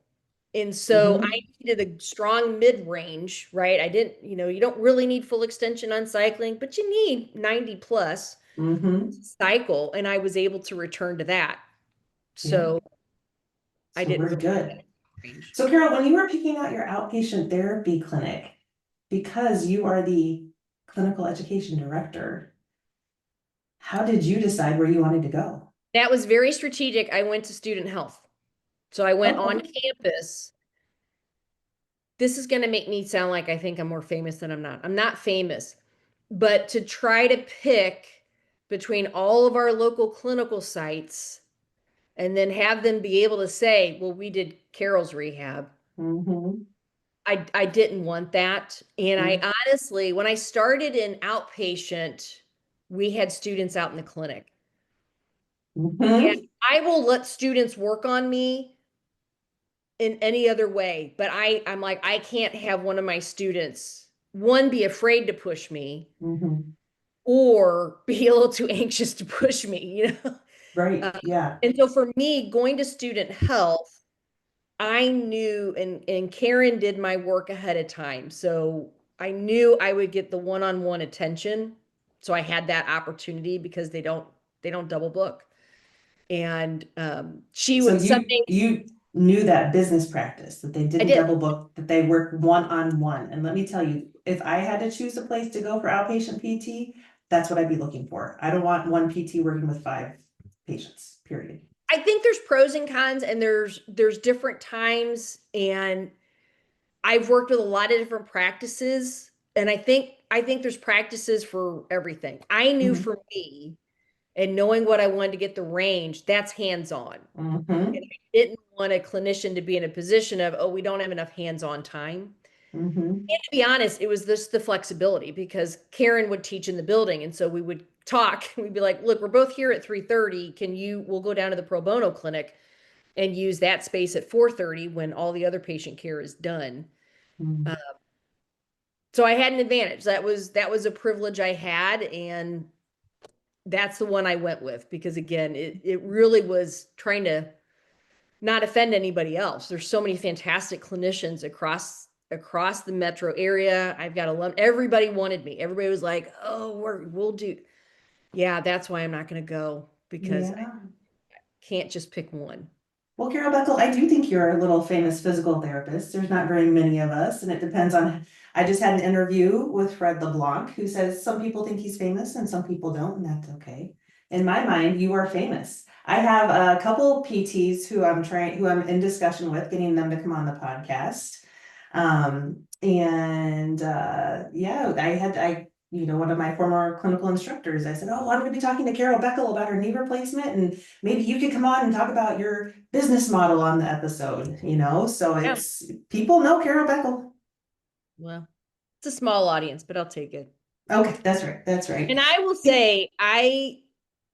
And so I needed a strong mid-range, right? I didn't, you don't really need full extension on cycling, but you need 90 plus cycle. And I was able to return to that. Yeah. So I So didn't we're really good. range. So Carol, when you were picking out your outpatient therapy clinic, because you are the clinical education director, how did you decide where you wanted to go? That was very strategic. I went to student health. So I went on Okay. campus. This is going to make me sound like I think I'm more famous than I'm not. I'm not famous, but to try to pick between all of our local clinical sites and then have them be able to say, well, we did Carol's rehab. I didn't want that. And I honestly, when I started in outpatient, we had students out in the clinic. And I will let students work on me in any other way, but I'm like, I can't have one of my students, one, be afraid to push me or be a little too anxious to push me. Right. Yeah. And so for me, going to student health, I knew, and Karen did my work ahead of time. So I knew I would get the one-on-one attention. So I had that opportunity because they don't double book. And she So was you something you knew that business practice, that they I didn't did. double book, that they work one-on-one. And let me tell you, if I had to choose a place to go for outpatient PT, that's what I'd be looking for. I don't want one PT working with 5 patients, period. I think there's pros and cons, and there's different times, and I've worked with a lot of different practices, and I think there's practices for everything. I knew for me, and knowing what I wanted to get the range, that's hands-on. And I didn't want a clinician to be in a position of, oh, we don't have enough hands-on time. And to be honest, it was just the flexibility because Karen would teach in the building. And so we would talk. We'd be like, look, we're both here at 3:30. We'll go down to the pro bono clinic and use that space at 4:30 when all the other patient care is done. So I had an advantage. That was a privilege I had. And that's the one I went with because again, it really was trying to not offend anybody else. There's so many fantastic clinicians across the metro area. I've got everybody wanted me. Everybody was like, "Oh, we'll do." Yeah, that's why I'm not going to go because I Yeah. can't just pick one. Well, Carol Beckel, I do think you're a little famous physical therapist. There's not very many of us, and it depends on. I just had an interview with Fred LeBlanc, who says some people think he's famous and some people don't, and that's okay. In my mind, you are famous. I have a couple PTs who I'm in discussion with, getting them to come on the podcast. Yeah, one of my former clinical instructors, I said, oh, I'm going to be talking to Carol Beckel about her knee replacement, and maybe you could come on and talk about your business model on the episode, so Yeah. it's people know Carol Beckel. Well, it's a small audience, but I'll take it. Okay, that's right. And I will say,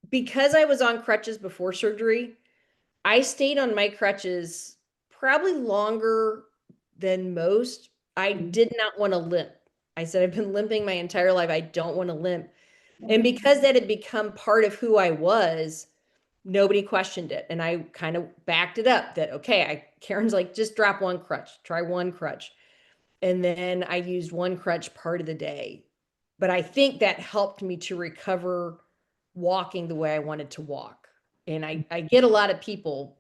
because I was on crutches before surgery, I stayed on my crutches probably longer than most. I did not want to limp. I said, I've been limping my entire life. I don't want to limp. And because that had become part of who I was, nobody questioned it. And I kind of backed it up that, okay, Karen's like, just drop one crutch, try one crutch. And then I used one crutch part of the day. But I think that helped me to recover walking the way I wanted to walk. And I get a lot of people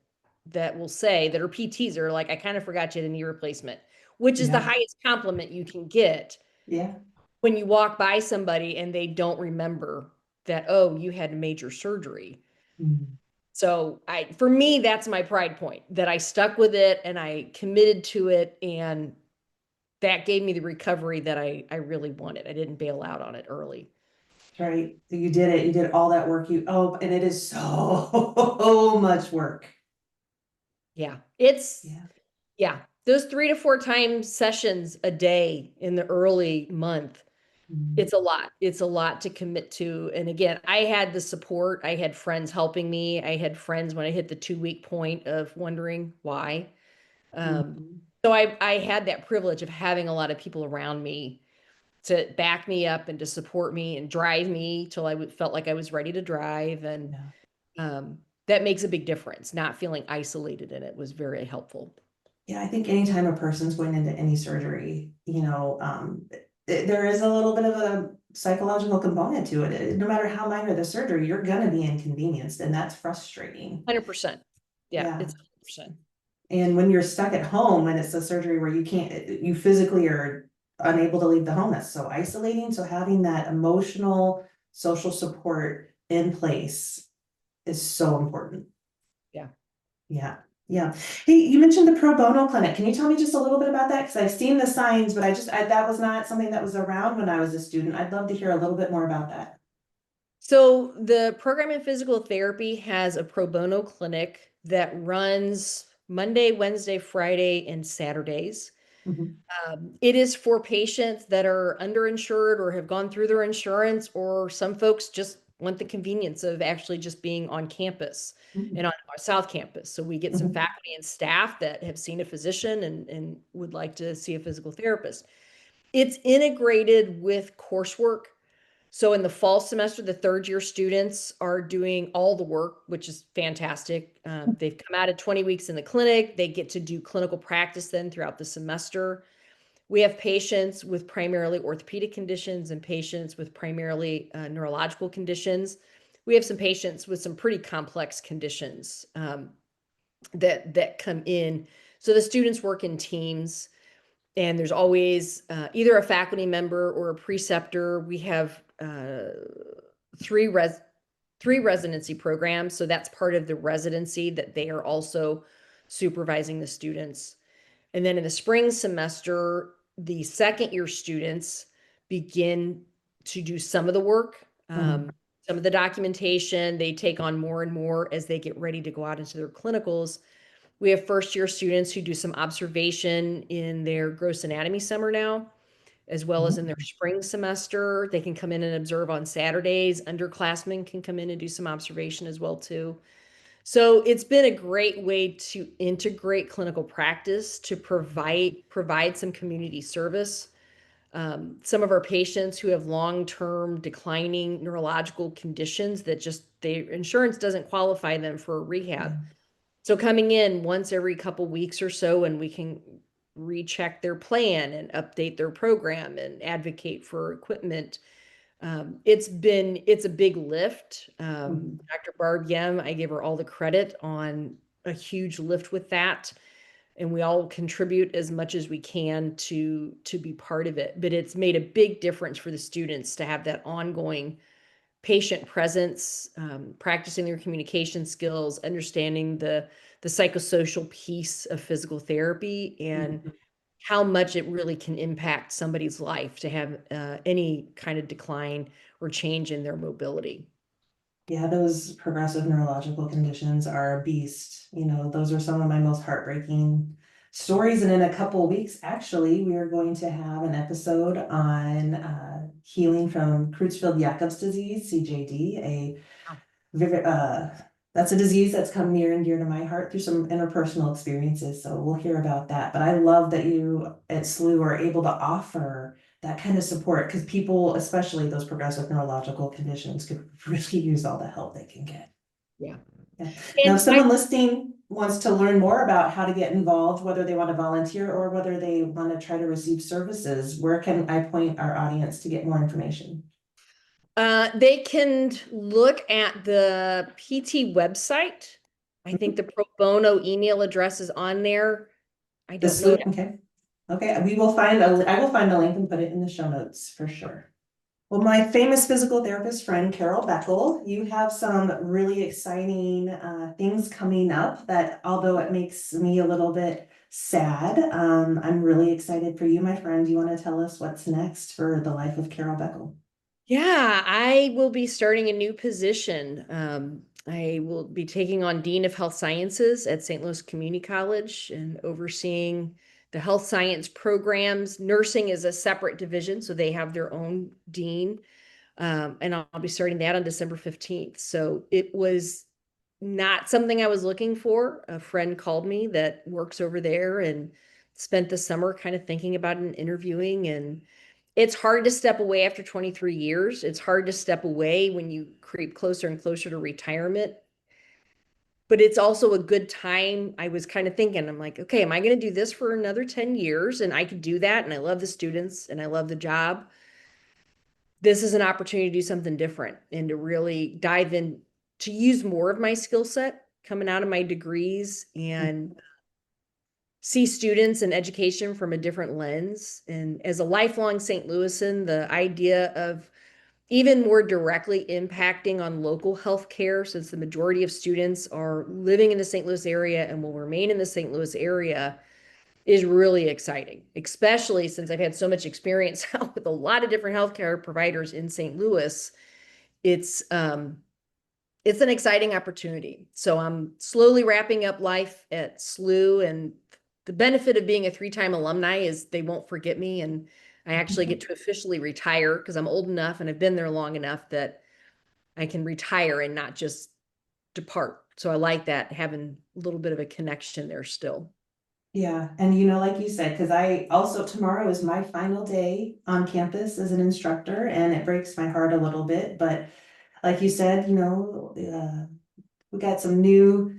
that will say that are PTs are like, I kind of forgot you had a knee replacement, which is the Yeah, highest compliment you can get yeah. when you walk by somebody and they don't remember that, oh, you had major surgery. Mhm. So for me, that's my pride point, that I stuck with it and I committed to it, and that gave me the recovery that I really wanted. I didn't bail out on it early. Right. So you did it. You did all that work. And it is so much work. Yeah. Yeah. Yeah. Those 3 to 4 times sessions a day in the early month, Mhm. it's a lot. It's a lot to commit to. And again, I had the support. I had friends helping me. I had friends when I hit the 2-week point of wondering why. Um, Mhm. so I had that privilege of having a lot of people around me to back me up and to support me and drive me till felt like I was ready to drive. And Yeah. that makes a big difference. Not feeling isolated in it was very helpful. Yeah, I think anytime a person's going into any surgery, there is a little bit of a psychological component to it. No matter how minor the surgery, you're gonna be inconvenienced, and that's frustrating. 100%. Yeah, Yeah. it's 100%. And when you're stuck at home and it's a surgery where you physically are unable to leave the home, that's so isolating. So having that emotional, social support in place is so important. Yeah. Yeah. Yeah. Hey, you mentioned the pro bono clinic. Can you tell me just a little bit about that? Because I've seen the signs, but that was not something that was around when I was a student. I'd love to hear a little bit more about that. So the program in physical therapy has a pro bono clinic that runs Monday, Wednesday, Friday, and Saturdays. Mhm. It is for patients that are underinsured or have gone through their insurance, or some folks just want the convenience of actually just being on campus Mhm. and on our South Campus. So we get some Mhm. faculty and staff that have seen a physician and would like to see a physical therapist. It's integrated with coursework. So in the fall semester, the third year students are doing all the work, which is fantastic. They've come out of 20 weeks in the clinic. They get to do clinical practice then throughout the semester. We have patients with primarily orthopedic conditions and patients with primarily neurological conditions. We have some patients with some pretty complex conditions that come in. So the students work in teams, and there's always either a faculty member or a preceptor. We have three residency programs, so that's part of the residency that they are also supervising the students. And then in the spring semester, the second year students begin to do some of the work, Mhm. some of the documentation. They take on more and more as they get ready to go out into their clinicals. We have first year students who do some observation in their gross anatomy summer now, as well as in their spring semester. They can come in and observe on Saturdays. Underclassmen can come in and do some observation as well too. So it's been a great way to integrate clinical practice to provide some community service. Some of our patients who have long-term declining neurological conditions that just their insurance doesn't qualify them for rehab. Yeah. So coming in once every couple weeks or so, and we can recheck their plan and update their program and advocate for equipment. It's a big lift. Mhm. Dr. Barb Yem, I give her all the credit on a huge lift with that. And we all contribute as much as we can to be part of it. But it's made a big difference for the students to have that ongoing patient presence, practicing their communication skills, understanding the psychosocial piece of physical therapy, and how much it really can impact somebody's life to have any kind of decline or change in their mobility. Yeah, those progressive neurological conditions are a beast. You know, those are some of my most heartbreaking stories. And in a couple of weeks, actually, we are going to have an episode on healing from Creutzfeldt-Jakob's disease, CJD, that's a disease that's come near and dear to my heart through some interpersonal experiences. So we'll hear about that. But I love that you at SLU are able to offer that kind of support, because people, especially those progressive neurological conditions, could really use all the help they can get. Yeah. Yeah. Now, And if someone listening wants to learn more about how to get involved, whether they want to volunteer or whether they want to try to receive services, where can I point our audience to get more information? They can look at the PT website. I think the pro bono email address is on there. I The don't know. SLU, okay. Okay, we will find I will find a link and put it in the show notes for sure. Well, my famous physical therapist friend, Carol Beckel, you have some really exciting things coming up that, although it makes me a little bit sad, I'm really excited for you, my friend. Do you want to tell us what's next for the life of Carol Beckel? Yeah, I will be starting a new position. I will be taking on Dean of Health Sciences at St. Louis Community College and overseeing the health science programs. Nursing is a separate division, so they have their own dean. And I'll be starting that on December 15th. So it was not something I was looking for. A friend called me that works over there and spent the summer kind of thinking about it and interviewing. And it's hard to step away after 23 years. It's hard to step away when you creep closer and closer to retirement. But it's also a good time. I was kind of thinking, I'm like, okay, am I going to do this for another 10 years? And I could do that. And I love the students and I love the job. This is an opportunity to do something different and to really dive in, to use more of my skill set coming out of my degrees and see students and education from a different lens. And as a lifelong St. Louisan, the idea of even more directly impacting on local healthcare, since the majority of students are living in the St. Louis area and will remain in the St. Louis area, is really exciting, especially since I've had so much experience with a lot of different healthcare providers in St. Louis. It's it's an exciting opportunity. So I'm slowly wrapping up life at SLU, and the benefit of being a 3-time alumni is they won't forget me, and I actually get to officially retire because I'm old enough and I've been there long enough that I can retire and not just depart. So I like that, having a little bit of a connection there still. Yeah, and like you said, because I also, tomorrow is my final day on campus as an instructor, and it breaks my heart a little bit, but like you said, we got some new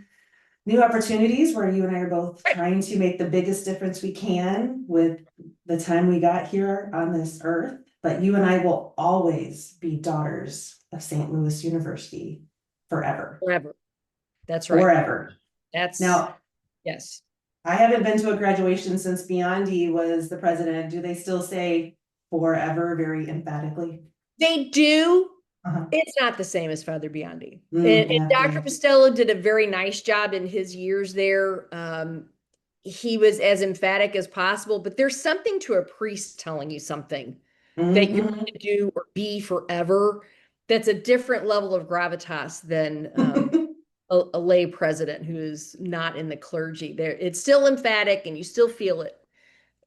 opportunities where you and I are both trying to make the biggest difference we can with the time we got here on this earth. But you and I will always be daughters of St. Louis University forever. Forever. That's right. Forever. That's Now, yes. I haven't been to a graduation since Biondi was the president. Do they still say forever very emphatically? They do. Uh-huh. It's not the same as Father Biondi. And Yeah, Dr. yeah. Costello did a very nice job in his years there. He was as emphatic as possible, but there's something to a priest telling you something that you're going to do or be forever. That's a different level of gravitas than a lay president who is not in the clergy. There, it's still emphatic and you still feel it.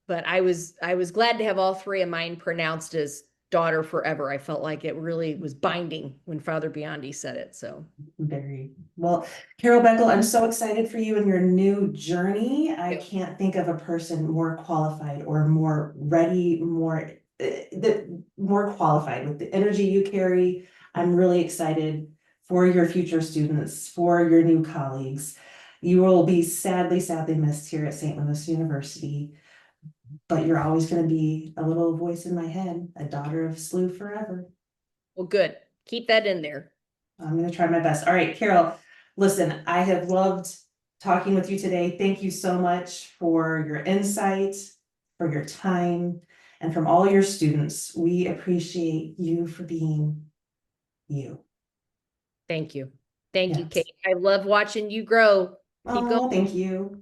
But I was glad to have all three of mine pronounced as daughter forever. I felt like it really was binding when Father Biondi said it. So Very well, Carol Beckel, I'm so excited for you and your new journey. I can't think of a person more qualified or more ready, more qualified with the energy you carry. I'm really excited for your future students, for your new colleagues. You will be sadly missed here at St. Louis University, but you're always going to be a little voice in my head, a daughter of SLU forever. well, good. Keep that in there. I'm going to try my best. All right, Carol, listen, I have loved talking with you today. Thank you so much for your insight, for your time, and from all your students. We appreciate you for being you. Thank you. Thank you, Yes. Kate. I love watching you grow. Keep going. Thank you.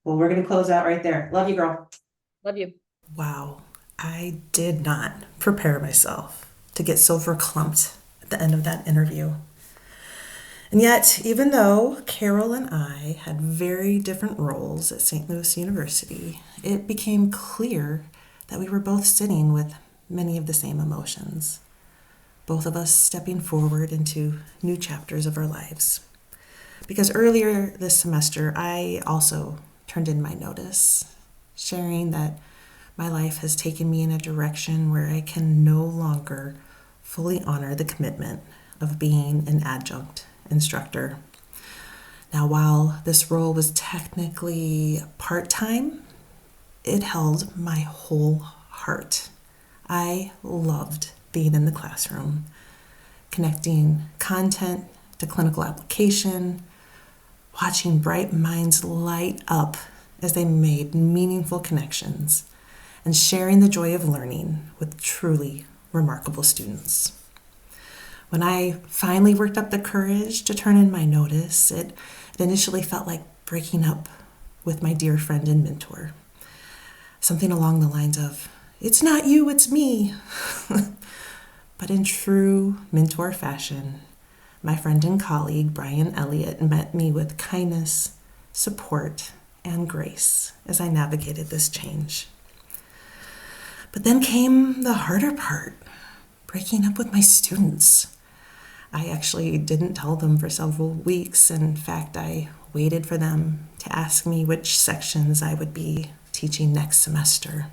Well, we're going to close out right there. Love you, girl. Love you. Wow, I did not prepare myself to get so verklempt at the end of that interview. And yet, even though Carol and I had very different roles at St. Louis University, it became clear that we were both sitting with many of the same emotions, both of us stepping forward into new chapters of our lives. Because earlier this semester, I also turned in my notice, sharing that my life has taken me in a direction where I can no longer fully honor the commitment of being an adjunct instructor. Now, while this role was technically part-time, it held my whole heart. I loved being in the classroom, connecting content to clinical application, watching bright minds light up as they made meaningful connections, and sharing the joy of learning with truly remarkable students. When I finally worked up the courage to turn in my notice, it initially felt like breaking up with my dear friend and mentor. Something along the lines of, "It's not you, it's me." But in true mentor fashion, my friend and colleague Brian Elliott met me with kindness, support, and grace as I navigated this change. But then came the harder part, breaking up with my students. I actually didn't tell them for several weeks. In fact, I waited for them to ask me which sections I would be teaching next semester.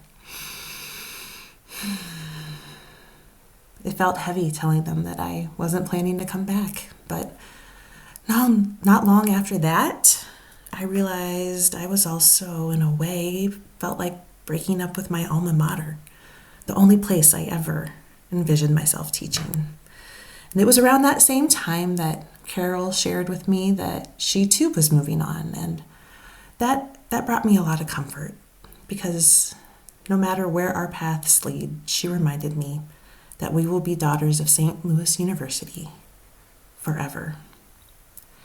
It felt heavy telling them that I wasn't planning to come back, but not long after that, I realized I was also, in a way, felt like breaking up with my alma mater, the only place I ever envisioned myself teaching. And it was around that same time that Carol shared with me that she too was moving on, and that brought me a lot of comfort, because no matter where our paths lead, she reminded me that we will be daughters of St. Louis University forever.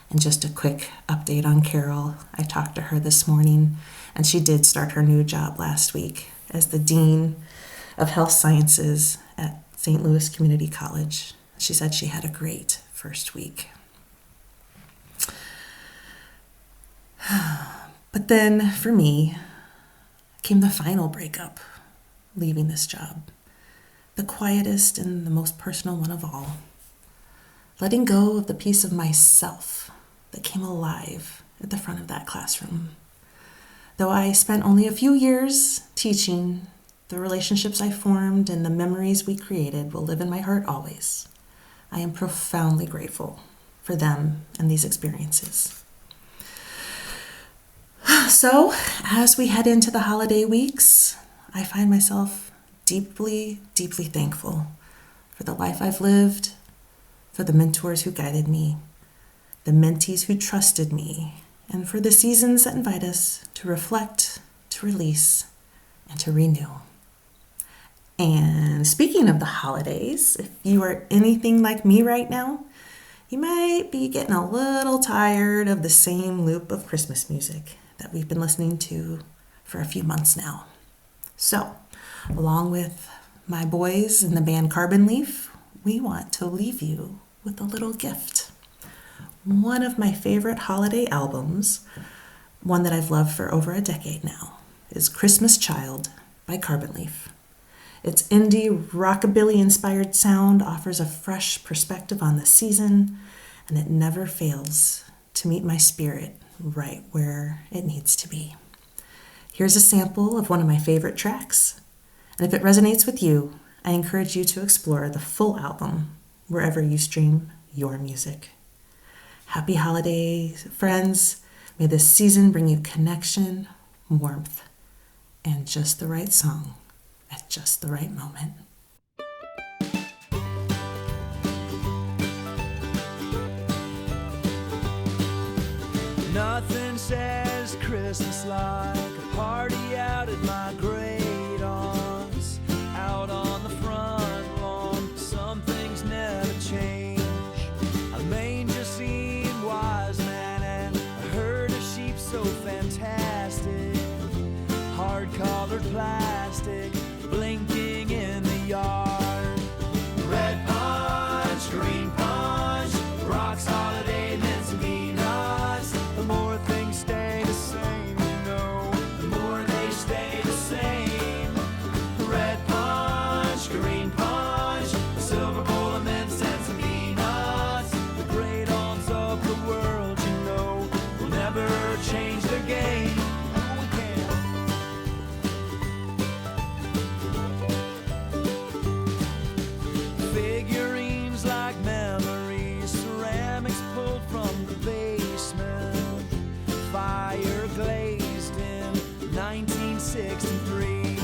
And just a quick update on Carol. I talked to her this morning, and she did start her new job last week as the Dean of Health Sciences at St. Louis Community College. She said she had a great first week. But then, for me, came the final breakup, leaving this job. The quietest and the most personal one of all. Letting go of the piece of myself that came alive at the front of that classroom. Though I spent only a few years teaching, the relationships I formed and the memories we created will live in my heart always. I am profoundly grateful for them and these experiences. So, as we head into the holiday weeks, I find myself deeply, deeply thankful for the life I've lived, for the mentors who guided me, the mentees who trusted me, and for the seasons that invite us to reflect, to release, and to renew. And speaking of the holidays, if you are anything like me right now, you might be getting a little tired of the same loop of Christmas music that we've been listening to for a few months now. So, along with my boys in the band Carbon Leaf, we want to leave you with a little gift. One of my favorite holiday albums, one that I've loved for over a decade now, is Christmas Child by Carbon Leaf. Its indie rockabilly-inspired sound offers a fresh perspective on the season, and it never fails to meet my spirit right where it needs to be. Here's a sample of one of my favorite tracks, and if it resonates with you, I encourage you to explore the full album wherever you stream your music. Happy holidays, friends. May this season bring you connection, warmth, and just the right song at just the right moment. Not says Christmas like a party out at my great aunt's. Out on the front lawn, some things never change. A manger scene, wise man, and a herd of sheep so fantastic. Hard-colored plastic, blinking in the yard. Red punch, green punch, rocks, holiday, mints and peanuts. The more things stay the same, you know, the more they stay the same. Red punch, green punch, a silver bowl of mints and some peanuts. The great aunts of the world, you know, will never change their game. Figurines like memories, ceramics pulled from the basement, fire glazed in 1963.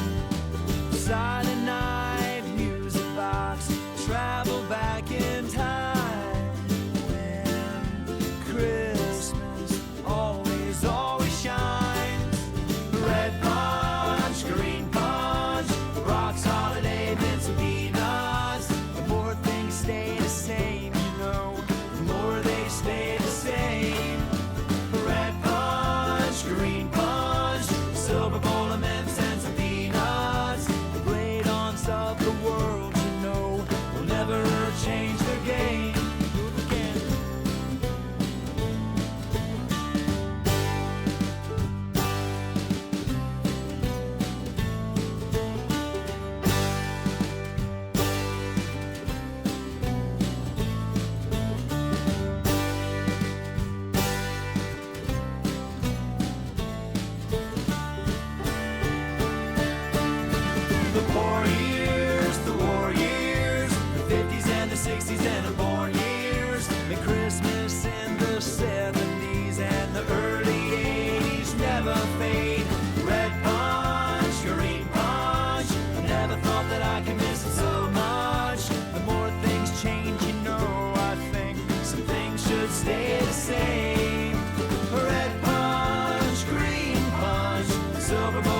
Silent night, music box, travel back in time. When Christmas always, always shines. Red punch, green punch, rocks, holiday, mints and peanuts. The more things stay the same, you know, the more they stay the same. Red punch, green punch, silver bowl of mints and some peanuts. The great aunts of the world, you know, will never change their game. The war years, the 50s and the 60s and the born years. Make Christmas in the 70s and the early 80s never fade. Red punch, green punch, I never thought that I could miss it so much. The more things change, you know, I think some things should stay the same. Red punch, green punch, silver bowl